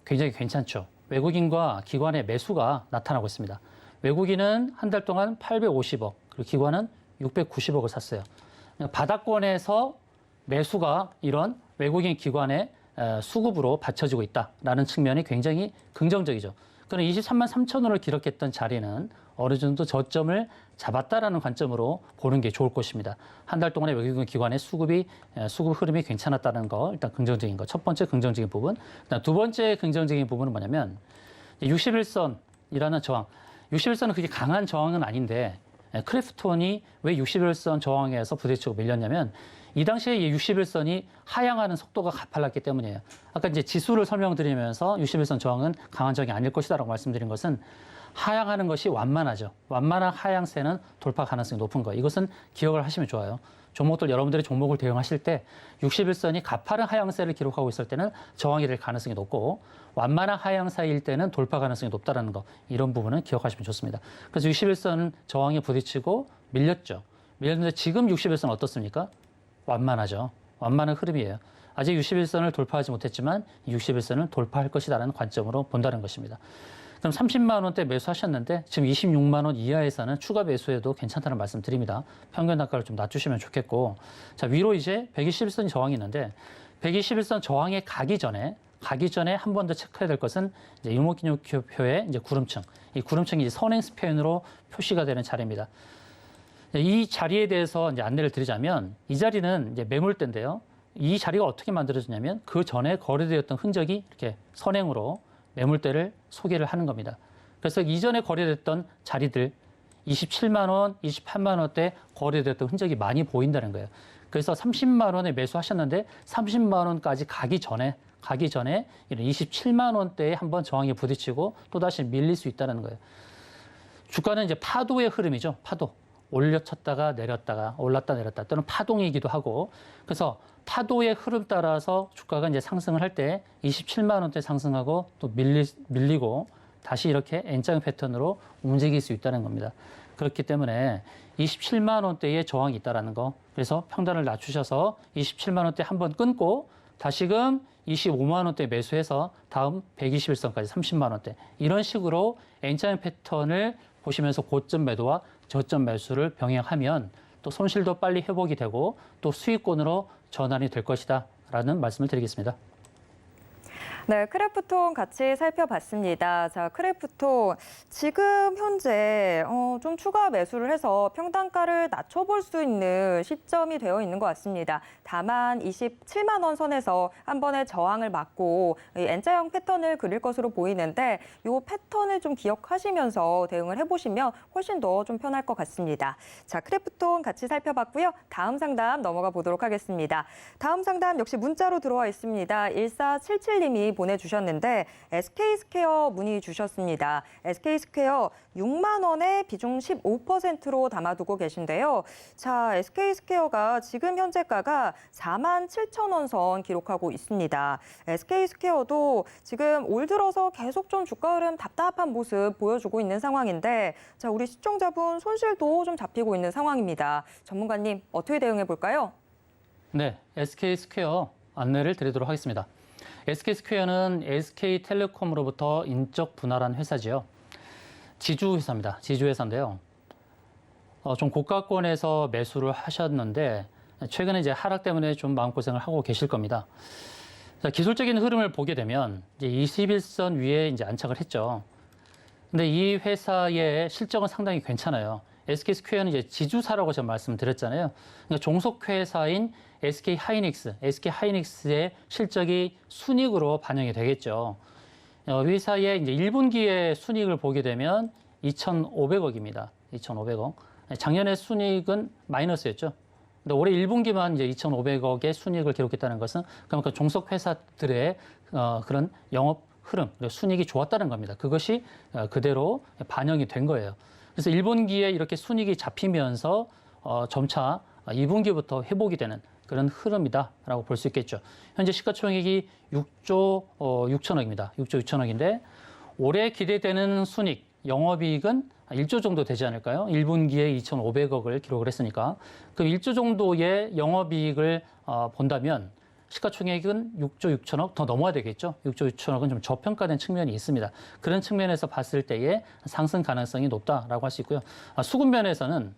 Speaker 3: 굉장히 괜찮죠. 외국인과 기관의 매수가 나타나고 있습니다. 외국인은 한 달 동안 850억, 그리고 기관은 690억을 샀어요. 바닥권에서 매수가 이런 외국인 기관의 수급으로 받쳐지고 있다라는 측면이 굉장히 긍정적이죠. 그럼 23만 3천 원을 기록했던 자리는 어느 정도 저점을 잡았다라는 관점으로 보는 게 좋을 것입니다. 한 달 동안의 외국인 기관의 수급 흐름이 괜찮았다는 거 일단 긍정적인 거. 첫 번째 긍정적인 부분. 일단 두 번째 긍정적인 부분은 뭐냐면 61선이라는 저항. 61선은 그렇게 강한 저항은 아닌데 크래프톤이 왜 61선 저항에서 부딪히고 밀렸냐면 이 당시에 이 61선이 하향하는 속도가 가팔랐기 때문이에요. 아까 이제 지수를 설명드리면서 61선 저항은 강한 저항이 아닐 것이다라고 말씀드린 것은 하향하는 것이 완만하죠. 완만한 하향세는 돌파 가능성이 높은 거예요. 이것은 기억을 하시면 좋아요. 종목들 여러분들이 종목을 대응하실 때 61선이 가파른 하향세를 기록하고 있을 때는 저항이 될 가능성이 높고 완만한 하향세일 때는 돌파 가능성이 높다는 거 이런 부분은 기억하시면 좋습니다. 그래서 61선 저항에 부딪히고 밀렸죠. 밀렸는데 지금 61선 어떻습니까? 완만하죠. 완만한 흐름이에요. 아직 61선을 돌파하지 못했지만 61선을 돌파할 것이다라는 관점으로 본다는 것입니다. 그럼 30만 원대 매수하셨는데 지금 26만 원 이하에서는 추가 매수해도 괜찮다는 말씀 드립니다. 평균 단가를 좀 낮추시면 좋겠고, 자, 위로 이제 121선 저항이 있는데 121선 저항에 가기 전에 한 번 더 체크해야 될 것은 이제 일목균형표의 이제 구름층, 이 구름층이 이제 선행 스팬으로 표시가 되는 자리입니다. 이 자리에 대해서 이제 안내를 드리자면 이 자리는 이제 매물대인데요. 이 자리가 어떻게 만들어졌냐면 그 전에 거래되었던 흔적이 이렇게 선행으로 매물대를 소개를 하는 겁니다. 그래서 이전에 거래됐던 자리들 27만 원, 28만 원대 거래됐던 흔적이 많이 보인다는 거예요. 그래서 30만 원에 매수하셨는데 30만 원까지 가기 전에 이런 27만 원대에 한번 저항에 부딪히고 또다시 밀릴 수 있다는 거예요. 주가는 이제 파도의 흐름이죠. 파도. 올려쳤다가 내렸다가 올랐다 내렸다 또는 파동이기도 하고 그래서 파도의 흐름 따라서 주가가 이제 상승을 할 때 27만 원대 상승하고 또 밀리고 다시 이렇게 N자 패턴으로 움직일 수 있다는 겁니다. 그렇기 때문에 27만 원대의 저항이 있다는 거. 그래서 평단을 낮추셔서 27만 원대 한번 끊고 다시금 25만 원대 매수해서 다음 121선까지 30만 원대 이런 식으로 N자 패턴을 보시면서 고점 매도와 저점 매수를 병행하면 또 손실도 빨리 회복이 되고 또 수익권으로 전환이 될 것이다 라는 말씀을 드리겠습니다.
Speaker 2: 네, 크래프톤 같이 살펴봤습니다. 자, 크래프톤 지금 현재 좀 추가 매수를 해서 평단가를 낮춰볼 수 있는 시점이 되어 있는 것 같습니다. 다만 27만 원 선에서 한 번의 저항을 맞고 이 N자형 패턴을 그릴 것으로 보이는데 이 패턴을 좀 기억하시면서 대응을 해보시면 훨씬 더 좀 편할 것 같습니다. 자, 크래프톤 같이 살펴봤고요. 다음 상담 넘어가 보도록 하겠습니다. 다음 상담 역시 문자로 들어와 있습니다. 1477님이 보내주셨는데 SK스퀘어 문의 주셨습니다. SK스퀘어 6만 원에 비중 15%로 담아두고 계신데요. 자, SK스퀘어가 지금 현재가가 4만 7천 원 선 기록하고 있습니다. SK스퀘어도 지금 올 들어서 계속 좀 주가 흐름 답답한 모습 보여주고 있는 상황인데 자, 우리 시청자분 손실도 좀 잡히고 있는 상황입니다. 전문가님 어떻게 대응해 볼까요?
Speaker 3: 네, SK스퀘어 안내를 드리도록 하겠습니다. SK스퀘어는 SK텔레콤으로부터 인적 분할한 회사지요. 지주 회사입니다. 지주 회사인데요. 좀 고가권에서 매수를 하셨는데 최근에 이제 하락 때문에 좀 마음고생을 하고 계실 겁니다. 자, 기술적인 흐름을 보게 되면 이제 21선 위에 이제 안착을 했죠. 근데 이 회사의 실적은 상당히 괜찮아요. SK스퀘어는 이제 지주사라고 제가 말씀드렸잖아요. 그러니까 종속회사인 SK하이닉스의 실적이 순이익으로 반영이 되겠죠. 회사의 이제 1분기의 순이익을 보게 되면 2,500억입니다. 2,500억. 작년에 순이익은 마이너스였죠. 근데 올해 1분기만 이제 2,500억의 순이익을 기록했다는 것은 그러니까 종속회사들의 그런 영업 흐름, 순이익이 좋았다는 겁니다. 그것이 그대로 반영이 된 거예요. 그래서 1분기에 이렇게 순이익이 잡히면서 점차 2분기부터 회복이 되는 그런 흐름이다라고 볼 수 있겠죠. 현재 시가총액이 6조 6천억입니다. 6조 6천억인데 올해 기대되는 순이익, 영업이익은 1조 정도 되지 않을까요? 1분기에 2,500억을 기록을 했으니까. 그럼 1조 정도의 영업이익을 본다면 시가총액은 6조 6천억 더 넘어야 되겠죠. 6조 6천억은 좀 저평가된 측면이 있습니다. 그런 측면에서 봤을 때의 상승 가능성이 높다라고 할 수 있고요. 수급 면에서는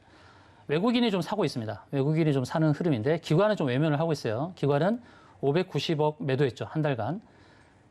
Speaker 3: 외국인이 좀 사고 있습니다. 외국인이 좀 사는 흐름인데 기관은 좀 외면을 하고 있어요. 기관은 590억 매도했죠. 한 달간.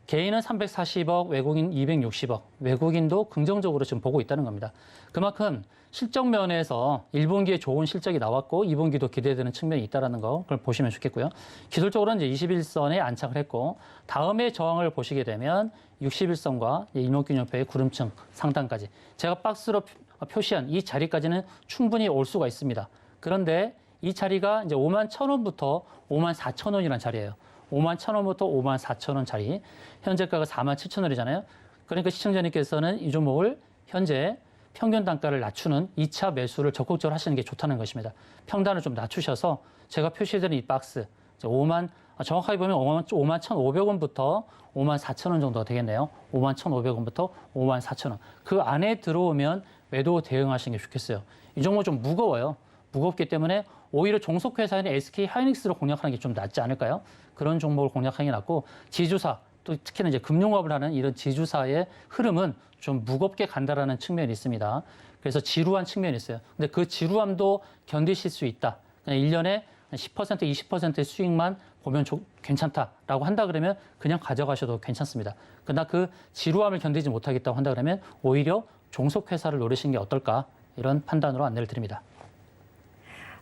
Speaker 3: 개인은 340억, 외국인 260억. 외국인도 긍정적으로 지금 보고 있다는 겁니다. 그만큼 실적 면에서 1분기에 좋은 실적이 나왔고 2분기도 기대되는 측면이 있다는 거 그걸 보시면 좋겠고요. 기술적으로는 이제 21선에 안착을 했고 다음에 저항을 보시게 되면 61선과 일목균형표의 구름층 상단까지 제가 박스로 표시한 이 자리까지는 충분히 올 수가 있습니다. 그런데 이 자리가 이제 5만 1,000원부터 5만 4천 원이라는 자리예요. 5만 1,000원부터 5만 4천 원 자리. 현재가가 4만 7천 원이잖아요. 그러니까 시청자님께서는 이 종목을 현재 평균 단가를 낮추는 2차 매수를 적극적으로 하시는 게 좋다는 것입니다. 평단을 좀 낮추셔서 제가 표시해드린 이 박스, 정확하게 보면 5만 1,500원부터 5만 4천 원 정도가 되겠네요. 5만 1,500원부터 5만 4천 원. 그 안에 들어오면 매도 대응하시는 게 좋겠어요. 이 종목 좀 무거워요. 무겁기 때문에 오히려 종속회사인 SK하이닉스를 공략하는 게 좀 낫지 않을까요? 그런 종목을 공략하는 게 낫고 지주사, 또 특히나 이제 금융업을 하는 이런 지주사의 흐름은 좀 무겁게 간다라는 측면이 있습니다. 그래서 지루한 측면이 있어요. 근데 그 지루함도 견디실 수 있다. 그냥 1년에 10%, 20%의 수익만 보면 괜찮다라고 한다 그러면 그냥 가져가셔도 괜찮습니다. 그러나 그 지루함을 견디지 못하겠다고 한다 그러면 오히려 종속회사를 노리시는 게 어떨까 이런 판단으로 안내를 드립니다.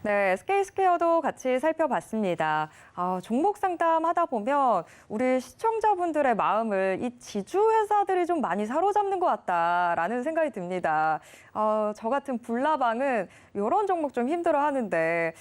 Speaker 2: 네, SK스퀘어도 같이 살펴봤습니다. 종목 상담하다 보면 우리 시청자분들의 마음을 이 지주회사들이 좀 많이 사로잡는 것 같다라는 생각이 듭니다. 저 같은 불나방은 이런 종목 좀 힘들어하는데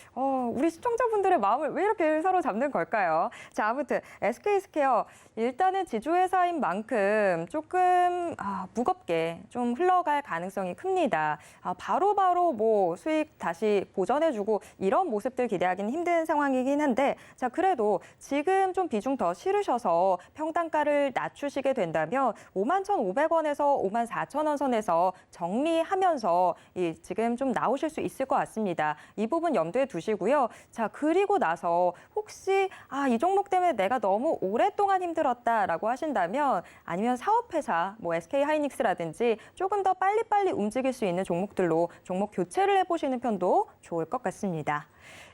Speaker 2: 우리 시청자분들의 마음을 왜 이렇게 사로잡는 걸까요? 자, 아무튼 SK스퀘어 일단은 지주회사인 만큼 조금 무겁게 좀 흘러갈 가능성이 큽니다. 바로바로 뭐 수익 다시 보전해주고 이런 모습들 기대하기는 힘든 상황이긴 한데 자, 그래도 지금 좀 비중 더 실으셔서 평단가를 낮추시게 된다면 5만 1,500원에서 5만 4천 원 선에서 정리하면서 지금 좀 나오실 수 있을 것 같습니다. 이 부분 염두에 두시고요. 자, 그리고 나서 혹시 이 종목 때문에 내가 너무 오랫동안 힘들었다라고 하신다면 아니면 사업회사 뭐 SK하이닉스라든지 조금 더 빨리빨리 움직일 수 있는 종목들로 종목 교체를 해보시는 편도 좋을 것 같습니다. 있습니다.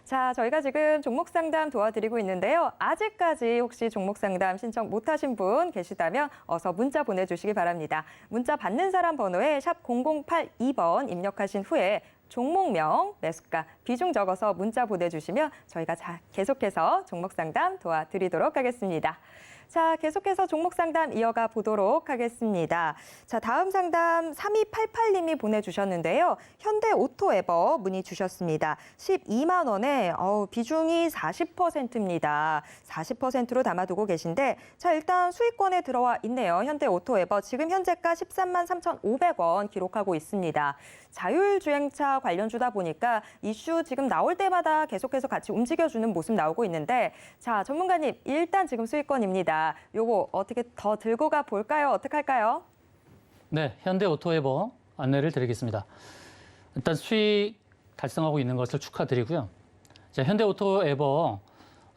Speaker 2: 자, 저희가 지금 종목 상담 도와드리고 있는데요. 아직까지 혹시 종목 상담 신청 못하신 분 계시다면 어서 문자 보내주시기 바랍니다. 문자 받는 사람 번호에 샵 0082번 입력하신 후에 종목명, 매수가, 비중 적어서 문자 보내주시면 저희가 계속해서 종목 상담 도와드리도록 하겠습니다. 자, 계속해서 종목 상담 이어가 보도록 하겠습니다. 자, 다음 상담 3288님이 보내주셨는데요. 현대오토에버 문의 주셨습니다. 12만 원에 비중이 40%입니다. 40%로 담아두고 계신데 자, 일단 수익권에 들어와 있네요. 현대오토에버 지금 현재가 13만 3,500원 기록하고 있습니다. 자율주행차 관련주다 보니까 이슈 지금 나올 때마다 계속해서 같이 움직여주는 모습 나오고 있는데 자, 전문가님 일단 지금 수익권입니다. 요거 어떻게 더 들고 가 볼까요? 어떻게 할까요?
Speaker 3: 네, 현대오토에버 안내를 드리겠습니다. 일단 수익 달성하고 있는 것을 축하드리고요. 자, 현대오토에버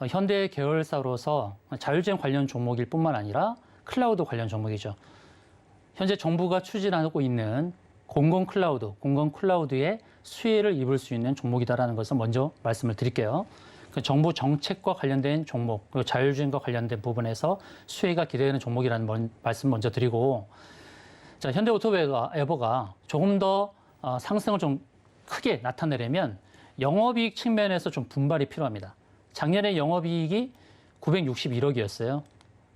Speaker 3: 현대 계열사로서 자율주행 관련 종목일 뿐만 아니라 클라우드 관련 종목이죠. 현재 정부가 추진하고 있는 공공 클라우드의 수혜를 입을 수 있는 종목이다라는 것을 먼저 말씀을 드릴게요. 정부 정책과 관련된 종목, 그리고 자율주행과 관련된 부분에서 수혜가 기대되는 종목이라는 말씀 먼저 드리고, 자, 현대오토에버가 조금 더 상승을 좀 크게 나타내려면 영업이익 측면에서 좀 분발이 필요합니다. 작년에 영업이익이 961억이었어요.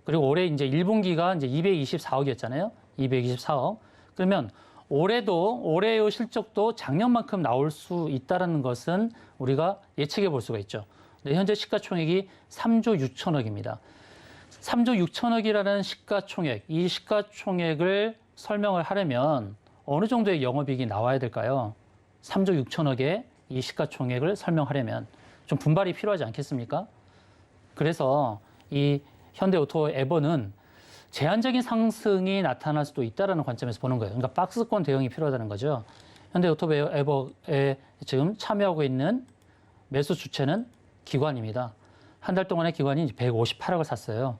Speaker 3: 그리고 올해 이제 1분기가 이제 224억이었잖아요. 224억. 그러면 올해의 실적도 작년만큼 나올 수 있다는 것은 우리가 예측해 볼 수가 있죠. 네, 현재 시가총액이 3조 6천억입니다. 3조 6천억이라는 시가총액, 이 시가총액을 설명을 하려면 어느 정도의 영업이익이 나와야 될까요? 3조 6천억의 이 시가총액을 설명하려면 좀 분발이 필요하지 않겠습니까? 그래서 이 현대오토에버는 제한적인 상승이 나타날 수도 있다는 관점에서 보는 거예요. 그러니까 박스권 대응이 필요하다는 거죠. 현대오토에버에 지금 참여하고 있는 매수 주체는 기관입니다. 한 달 동안에 기관이 158억을 샀어요.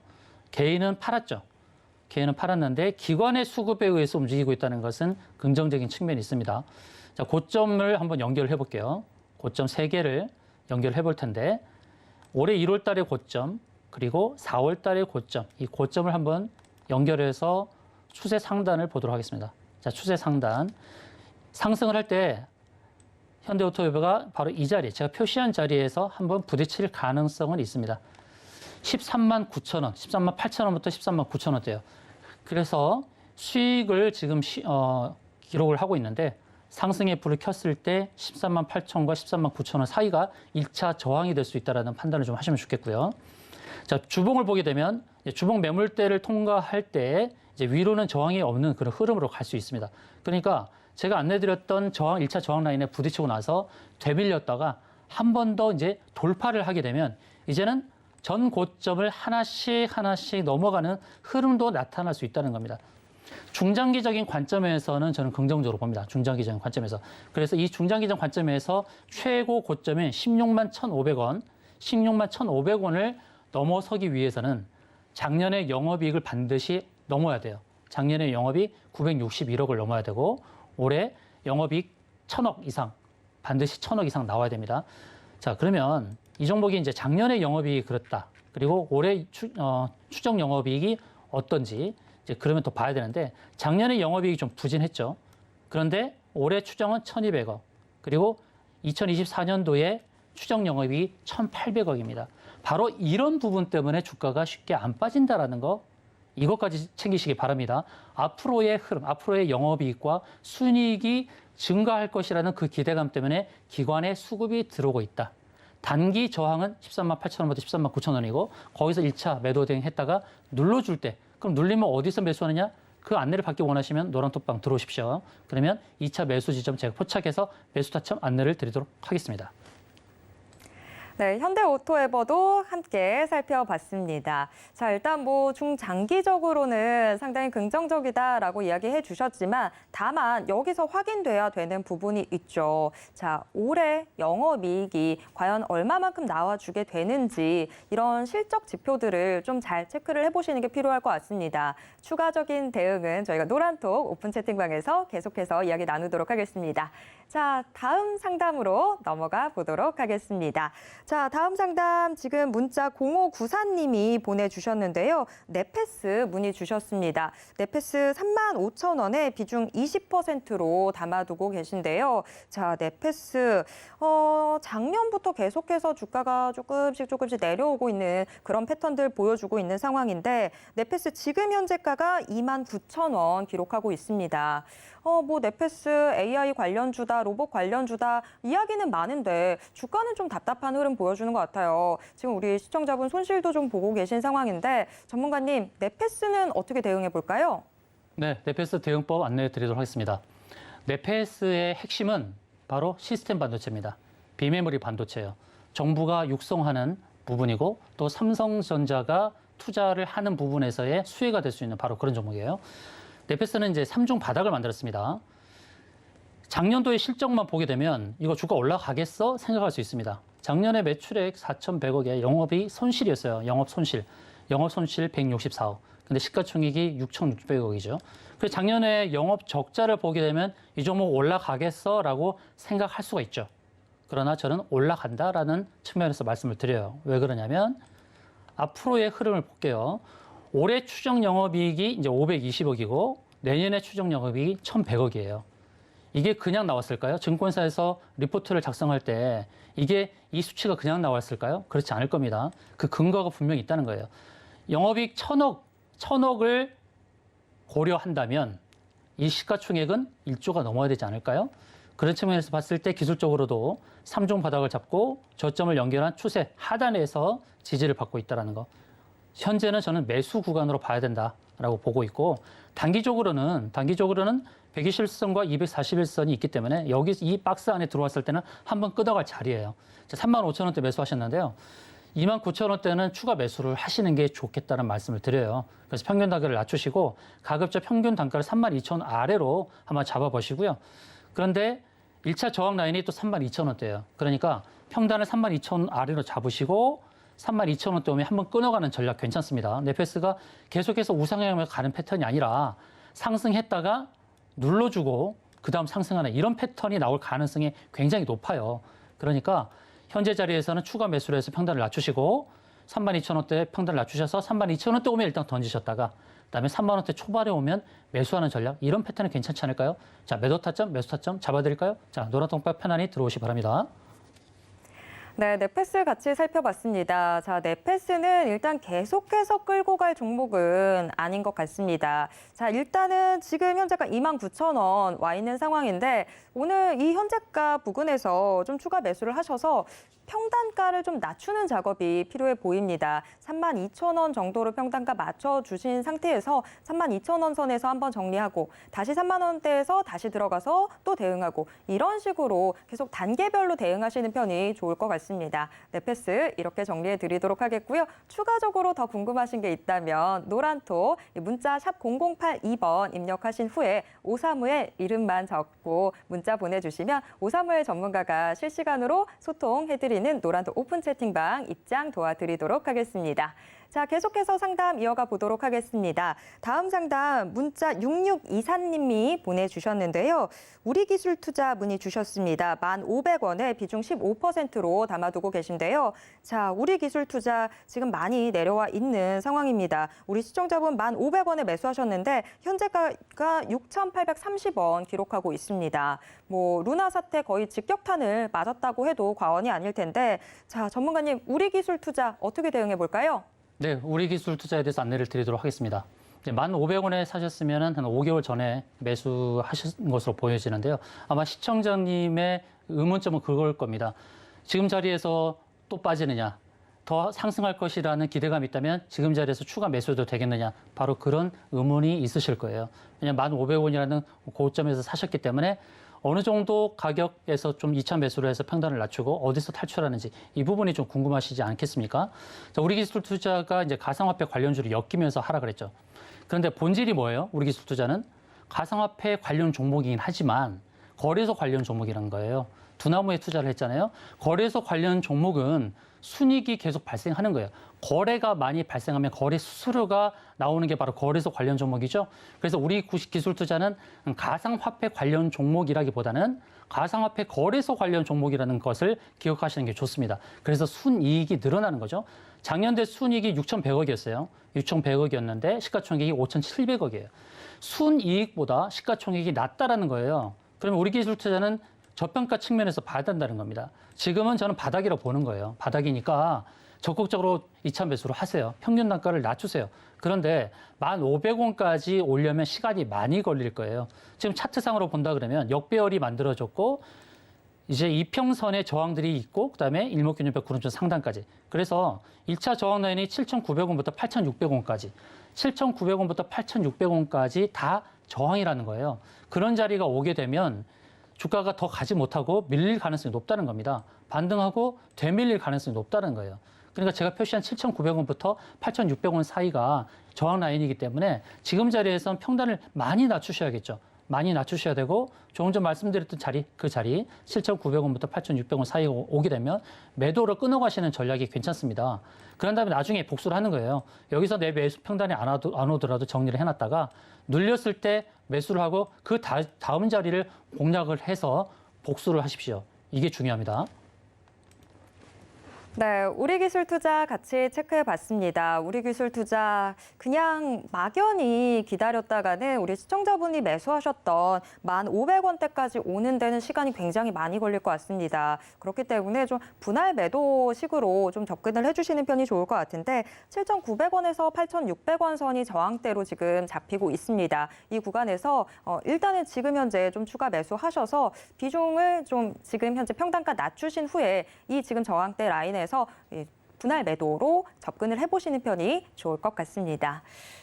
Speaker 3: 개인은 팔았죠. 개인은 팔았는데 기관의 수급에 의해서 움직이고 있다는 것은 긍정적인 측면이 있습니다. 자, 고점을 한번 연결해 볼게요. 고점 3개를 연결해 볼 텐데 올해 1월 달의 고점 그리고 4월 달의 고점, 이 고점을 한번 연결해서 추세 상단을 보도록 하겠습니다. 자, 추세 상단. 상승을 할 때 현대오토에버가 바로 이 자리, 제가 표시한 자리에서 한번 부딪힐 가능성은 있습니다. 13만 9천 원, 13만 8천 원부터 13만 9천 원대요. 그래서 수익을 지금 기록을 하고 있는데 상승의 불을 켰을 때 13만 8천과 13만 9천 원 사이가 1차 저항이 될 수 있다는 판단을 좀 하시면 좋겠고요. 자, 주봉을 보게 되면 주봉 매물대를 통과할 때 이제 위로는 저항이 없는 그런 흐름으로 갈 수 있습니다. 그러니까 제가 안내드렸던 저항, 1차 저항 라인에 부딪히고 나서 되밀렸다가 한 번 더 이제 돌파를 하게 되면 이제는 전 고점을 하나씩 넘어가는 흐름도 나타날 수 있다는 겁니다. 중장기적인 관점에서는 저는 긍정적으로 봅니다. 중장기적인 관점에서. 그래서 이 중장기적 관점에서 최고 고점인 16만 1,500원, 16만 1,500원을 넘어서기 위해서는 작년의 영업이익을 반드시 넘어야 돼요. 작년에 영업이 961억을 넘어야 되고 올해 영업이익 1,000억 이상, 반드시 1,000억 이상 나와야 됩니다. 자, 그러면 이 종목이 이제 작년에 영업이익이 그렇다. 그리고 올해 추정 영업이익이 어떤지 이제 그러면 또 봐야 되는데 작년에 영업이익이 좀 부진했죠. 그런데 올해 추정은 1,200억. 그리고 2024년도에 추정 영업이익이 1,800억입니다. 바로 이런 부분 때문에 주가가 쉽게 안 빠진다라는 거 이것까지 챙기시기 바랍니다. 앞으로의 흐름, 앞으로의 영업이익과 순이익이 증가할 것이라는 그 기대감 때문에 기관의 수급이 들어오고 있다. 단기 저항은 13만 8천 원부터 13만 9천 원이고 거기서 1차 매도 대응했다가 눌러줄 때 그럼 눌리면 어디서 매수하느냐? 그 안내를 받기 원하시면 노란톡방 들어오십시오. 그러면 2차 매수 지점 제가 포착해서 매수 타점 안내를 드리도록 하겠습니다.
Speaker 2: 네, 현대오토에버도 함께 살펴봤습니다. 자, 일단 뭐 중장기적으로는 상당히 긍정적이다라고 이야기해 주셨지만 다만 여기서 확인돼야 되는 부분이 있죠. 자, 올해 영업이익이 과연 얼마만큼 나와주게 되는지 이런 실적 지표들을 좀 잘 체크를 해보시는 게 필요할 것 같습니다. 추가적인 대응은 저희가 노란톡 오픈 채팅방에서 계속해서 이야기 나누도록 하겠습니다. 자, 다음 상담으로 넘어가 보도록 하겠습니다. 자, 다음 상담 지금 문자 0594님이 보내주셨는데요. 네페스 문의 주셨습니다. 네페스 35,000원에 비중 20%로 담아두고 계신데요. 자, 네페스 작년부터 계속해서 주가가 조금씩 조금씩 내려오고 있는 그런 패턴들 보여주고 있는 상황인데 네페스 지금 현재가가 29,000원 기록하고 있습니다. 뭐 네페스 AI 관련주다, 로봇 관련주다 이야기는 많은데 주가는 좀 답답한 흐름 보여주는 것 같아요. 지금 우리 시청자분 손실도 좀 보고 계신 상황인데 전문가님, 네페스는 어떻게 대응해 볼까요?
Speaker 3: 네, 네페스 대응법 안내해 드리도록 하겠습니다. 네페스의 핵심은 바로 시스템 반도체입니다. 비메모리 반도체예요. 정부가 육성하는 부분이고 또 삼성전자가 투자를 하는 부분에서의 수혜가 될 수 있는 바로 그런 종목이에요. 네페스는 이제 3중 바닥을 만들었습니다. 작년도의 실적만 보게 되면 이거 주가 올라가겠어 생각할 수 있습니다. 작년에 매출액 4,100억에 영업이 손실이었어요. 영업 손실 164억. 근데 시가총액이 6,600억이죠. 그래서 작년에 영업 적자를 보게 되면 이 종목 올라가겠어라고 생각할 수가 있죠. 그러나 저는 올라간다라는 측면에서 말씀을 드려요. 왜 그러냐면 앞으로의 흐름을 볼게요. 올해 추정 영업이익이 이제 520억이고 내년에 추정 영업이익이 1,100억이에요. 이게 그냥 나왔을까요? 증권사에서 리포트를 작성할 때 이게 이 수치가 그냥 나왔을까요? 그렇지 않을 겁니다. 그 근거가 분명히 있다는 거예요. 영업이익 1,000억을 고려한다면 이 시가총액은 1조가 넘어야 되지 않을까요? 그런 측면에서 봤을 때 기술적으로도 3중 바닥을 잡고 저점을 연결한 추세 하단에서 지지를 받고 있다는 거. 현재는 저는 매수 구간으로 봐야 된다라고 보고 있고 단기적으로는 120일선과 241선이 있기 때문에 여기 이 박스 안에 들어왔을 때는 한번 끊어갈 자리예요. 35,000원대 매수하셨는데요. 29,000원대는 추가 매수를 하시는 게 좋겠다는 말씀을 드려요. 그래서 평균 단가를 낮추시고 가급적 평균 단가를 32,000원 아래로 한번 잡아보시고요. 그런데 1차 저항 라인이 또 32,000원대예요. 그러니까 평단을 32,000원 아래로 잡으시고 32,000원대 오면 한번 끊어가는 전략 괜찮습니다. 네페스가 계속해서 우상향을 가는 패턴이 아니라 상승했다가 눌러주고 그다음 상승하는 이런 패턴이 나올 가능성이 굉장히 높아요. 그러니까 현재 자리에서는 추가 매수를 해서 평단을 낮추시고 32,000원대 평단을 낮추셔서 32,000원대 오면 일단 던지셨다가 그다음에 3만 원대 초반에 오면 매수하는 전략 이런 패턴은 괜찮지 않을까요? 자, 매도 타점, 매수 타점 잡아드릴까요? 자, 노란통박 편안히 들어오시기 바랍니다.
Speaker 2: 네, 네페스 같이 살펴봤습니다. 자, 네페스는 일단 계속해서 끌고 갈 종목은 아닌 것 같습니다. 자, 일단은 지금 현재가 29,000원 와 있는 상황인데 오늘 이 현재가 부근에서 좀 추가 매수를 하셔서 평단가를 좀 낮추는 작업이 필요해 보입니다. 32,000원 정도로 평단가 맞춰주신 상태에서 32,000원 선에서 한번 정리하고 다시 3만 원대에서 다시 들어가서 또 대응하고 이런 식으로 계속 단계별로 대응하시는 편이 좋을 것 같습니다. 네페스 이렇게 정리해 드리도록 하겠고요. 추가적으로 더 궁금하신 게 있다면 노란톡 문자 샵 0082번 입력하신 후에 오사무의 이름만 적고 문자 보내주시면 오사무의 전문가가 실시간으로 소통해드립니다. 노란톡 오픈 채팅방 입장 도와드리도록 하겠습니다. 자, 계속해서 상담 이어가 보도록 하겠습니다. 다음 상담 문자 6624님이 보내주셨는데요. 우리기술투자 문의 주셨습니다. 1,500원에 비중 15%로 담아두고 계신데요. 자, 우리기술투자 지금 많이 내려와 있는 상황입니다. 우리 시청자분 1,500원에 매수하셨는데 현재가가 6,830원 기록하고 있습니다. 뭐 루나 사태 거의 직격탄을 맞았다고 해도 과언이 아닐 텐데 자, 전문가님 우리기술투자 어떻게 대응해 볼까요?
Speaker 3: 네, 우리기술 투자에 대해서 안내를 드리도록 하겠습니다. 1,500원에 사셨으면 한 5개월 전에 매수하신 것으로 보여지는데요. 아마 시청자님의 의문점은 그걸 겁니다. 지금 자리에서 또 빠지느냐, 더 상승할 것이라는 기대감이 있다면 지금 자리에서 추가 매수도 되겠느냐, 바로 그런 의문이 있으실 거예요. 왜냐하면 1,500원이라는 고점에서 사셨기 때문에 어느 정도 가격에서 좀 2차 매수를 해서 평단을 낮추고 어디서 탈출하는지 이 부분이 좀 궁금하시지 않겠습니까? 자, 우리기술투자가 이제 가상화폐 관련주를 엮이면서 하락을 했죠. 그런데 본질이 뭐예요? 우리기술투자는 가상화폐 관련 종목이긴 하지만 거래소 관련 종목이라는 거예요. 두나무에 투자를 했잖아요. 거래소 관련 종목은 순이익이 계속 발생하는 거예요. 거래가 많이 발생하면 거래 수수료가 나오는 게 바로 거래소 관련 종목이죠. 그래서 우리 기술투자는 가상화폐 관련 종목이라기보다는 가상화폐 거래소 관련 종목이라는 것을 기억하시는 게 좋습니다. 그래서 순이익이 늘어나는 거죠. 작년대 순이익이 6,100억이었어요. 6,100억이었는데 시가총액이 5,700억이에요. 순이익보다 시가총액이 낮다라는 거예요. 그러면 우리 기술투자는 저평가 측면에서 봐야 된다는 겁니다. 지금은 저는 바닥이라고 보는 거예요. 바닥이니까 적극적으로 2차 매수를 하세요. 평균 단가를 낮추세요. 그런데 1,500원까지 오려면 시간이 많이 걸릴 거예요. 지금 차트상으로 본다 그러면 역배열이 만들어졌고 이제 이평선의 저항들이 있고 그다음에 일목균열배 구름선 상단까지. 그래서 1차 저항 라인이 7,900원부터 8,600원까지. 7,900원부터 8,600원까지 다 저항이라는 거예요. 그런 자리가 오게 되면 주가가 더 가지 못하고 밀릴 가능성이 높다는 겁니다. 반등하고 되밀릴 가능성이 높다는 거예요. 그러니까 제가 표시한 7,900원부터 8,600원 사이가 저항 라인이기 때문에 지금 자리에선 평단을 많이 낮추셔야겠죠. 많이 낮추셔야 되고 조금 전 말씀드렸던 자리, 그 자리 7,900원부터 8,600원 사이가 오게 되면 매도로 끊어가시는 전략이 괜찮습니다. 그런 다음에 나중에 복수를 하는 거예요. 여기서 내 매수 평단이 안 오더라도 정리를 해놨다가 눌렸을 때 매수를 하고 그 다음 자리를 공략을 해서 복수를 하십시오. 이게 중요합니다.
Speaker 2: 네, 우리기술투자 같이 체크해봤습니다. 우리기술투자 그냥 막연히 기다렸다가는 우리 시청자분이 매수하셨던 1,500원대까지 오는 데는 시간이 굉장히 많이 걸릴 것 같습니다. 그렇기 때문에 좀 분할 매도식으로 좀 접근을 해주시는 편이 좋을 것 같은데 7,900원에서 8,600원 선이 저항대로 지금 잡히고 있습니다. 이 구간에서 일단은 지금 현재 좀 추가 매수하셔서 비중을 좀 지금 현재 평단가 낮추신 후에 이 지금 저항대 라인에 해서 분할 매도로 접근을 해보시는 편이 좋을 것 같습니다.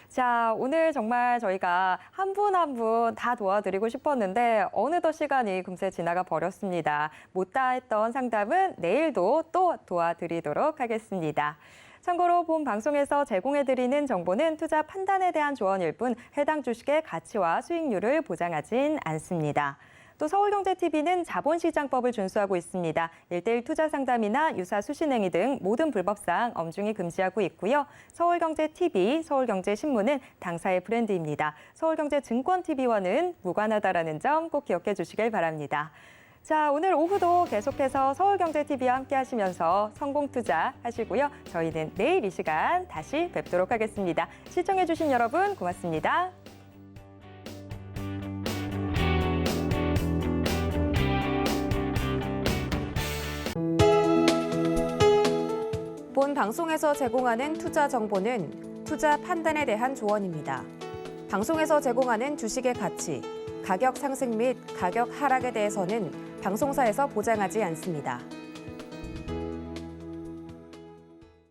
Speaker 2: 자, 오늘 정말 저희가 한 분 한 분 다 도와드리고 싶었는데 어느덧 시간이 금세 지나가 버렸습니다. 못다 했던 상담은 내일도 또 도와드리도록 하겠습니다. 참고로 본 방송에서 제공해드리는 정보는 투자 판단에 대한 조언일 뿐 해당 주식의 가치와 수익률을 보장하진 않습니다. 또 서울경제TV는 자본시장법을 준수하고 있습니다. 1:1 투자 상담이나 유사 수신행위 등 모든 불법사항 엄중히 금지하고 있고요. 서울경제TV, 서울경제신문은 당사의 브랜드입니다. 서울경제증권TV와는 무관하다라는 점 꼭 기억해 주시길 바랍니다. 자, 오늘 오후도 계속해서 서울경제TV와 함께 하시면서 성공투자 하시고요. 저희는 내일 이 시간 다시 뵙도록 하겠습니다. 시청해 주신 여러분 고맙습니다.
Speaker 1: 본 방송에서 제공하는 투자 정보는 투자 판단에 대한 조언입니다. 방송에서 제공하는 주식의 가치, 가격 상승 및 가격 하락에 대해서는 방송사에서 보장하지 않습니다.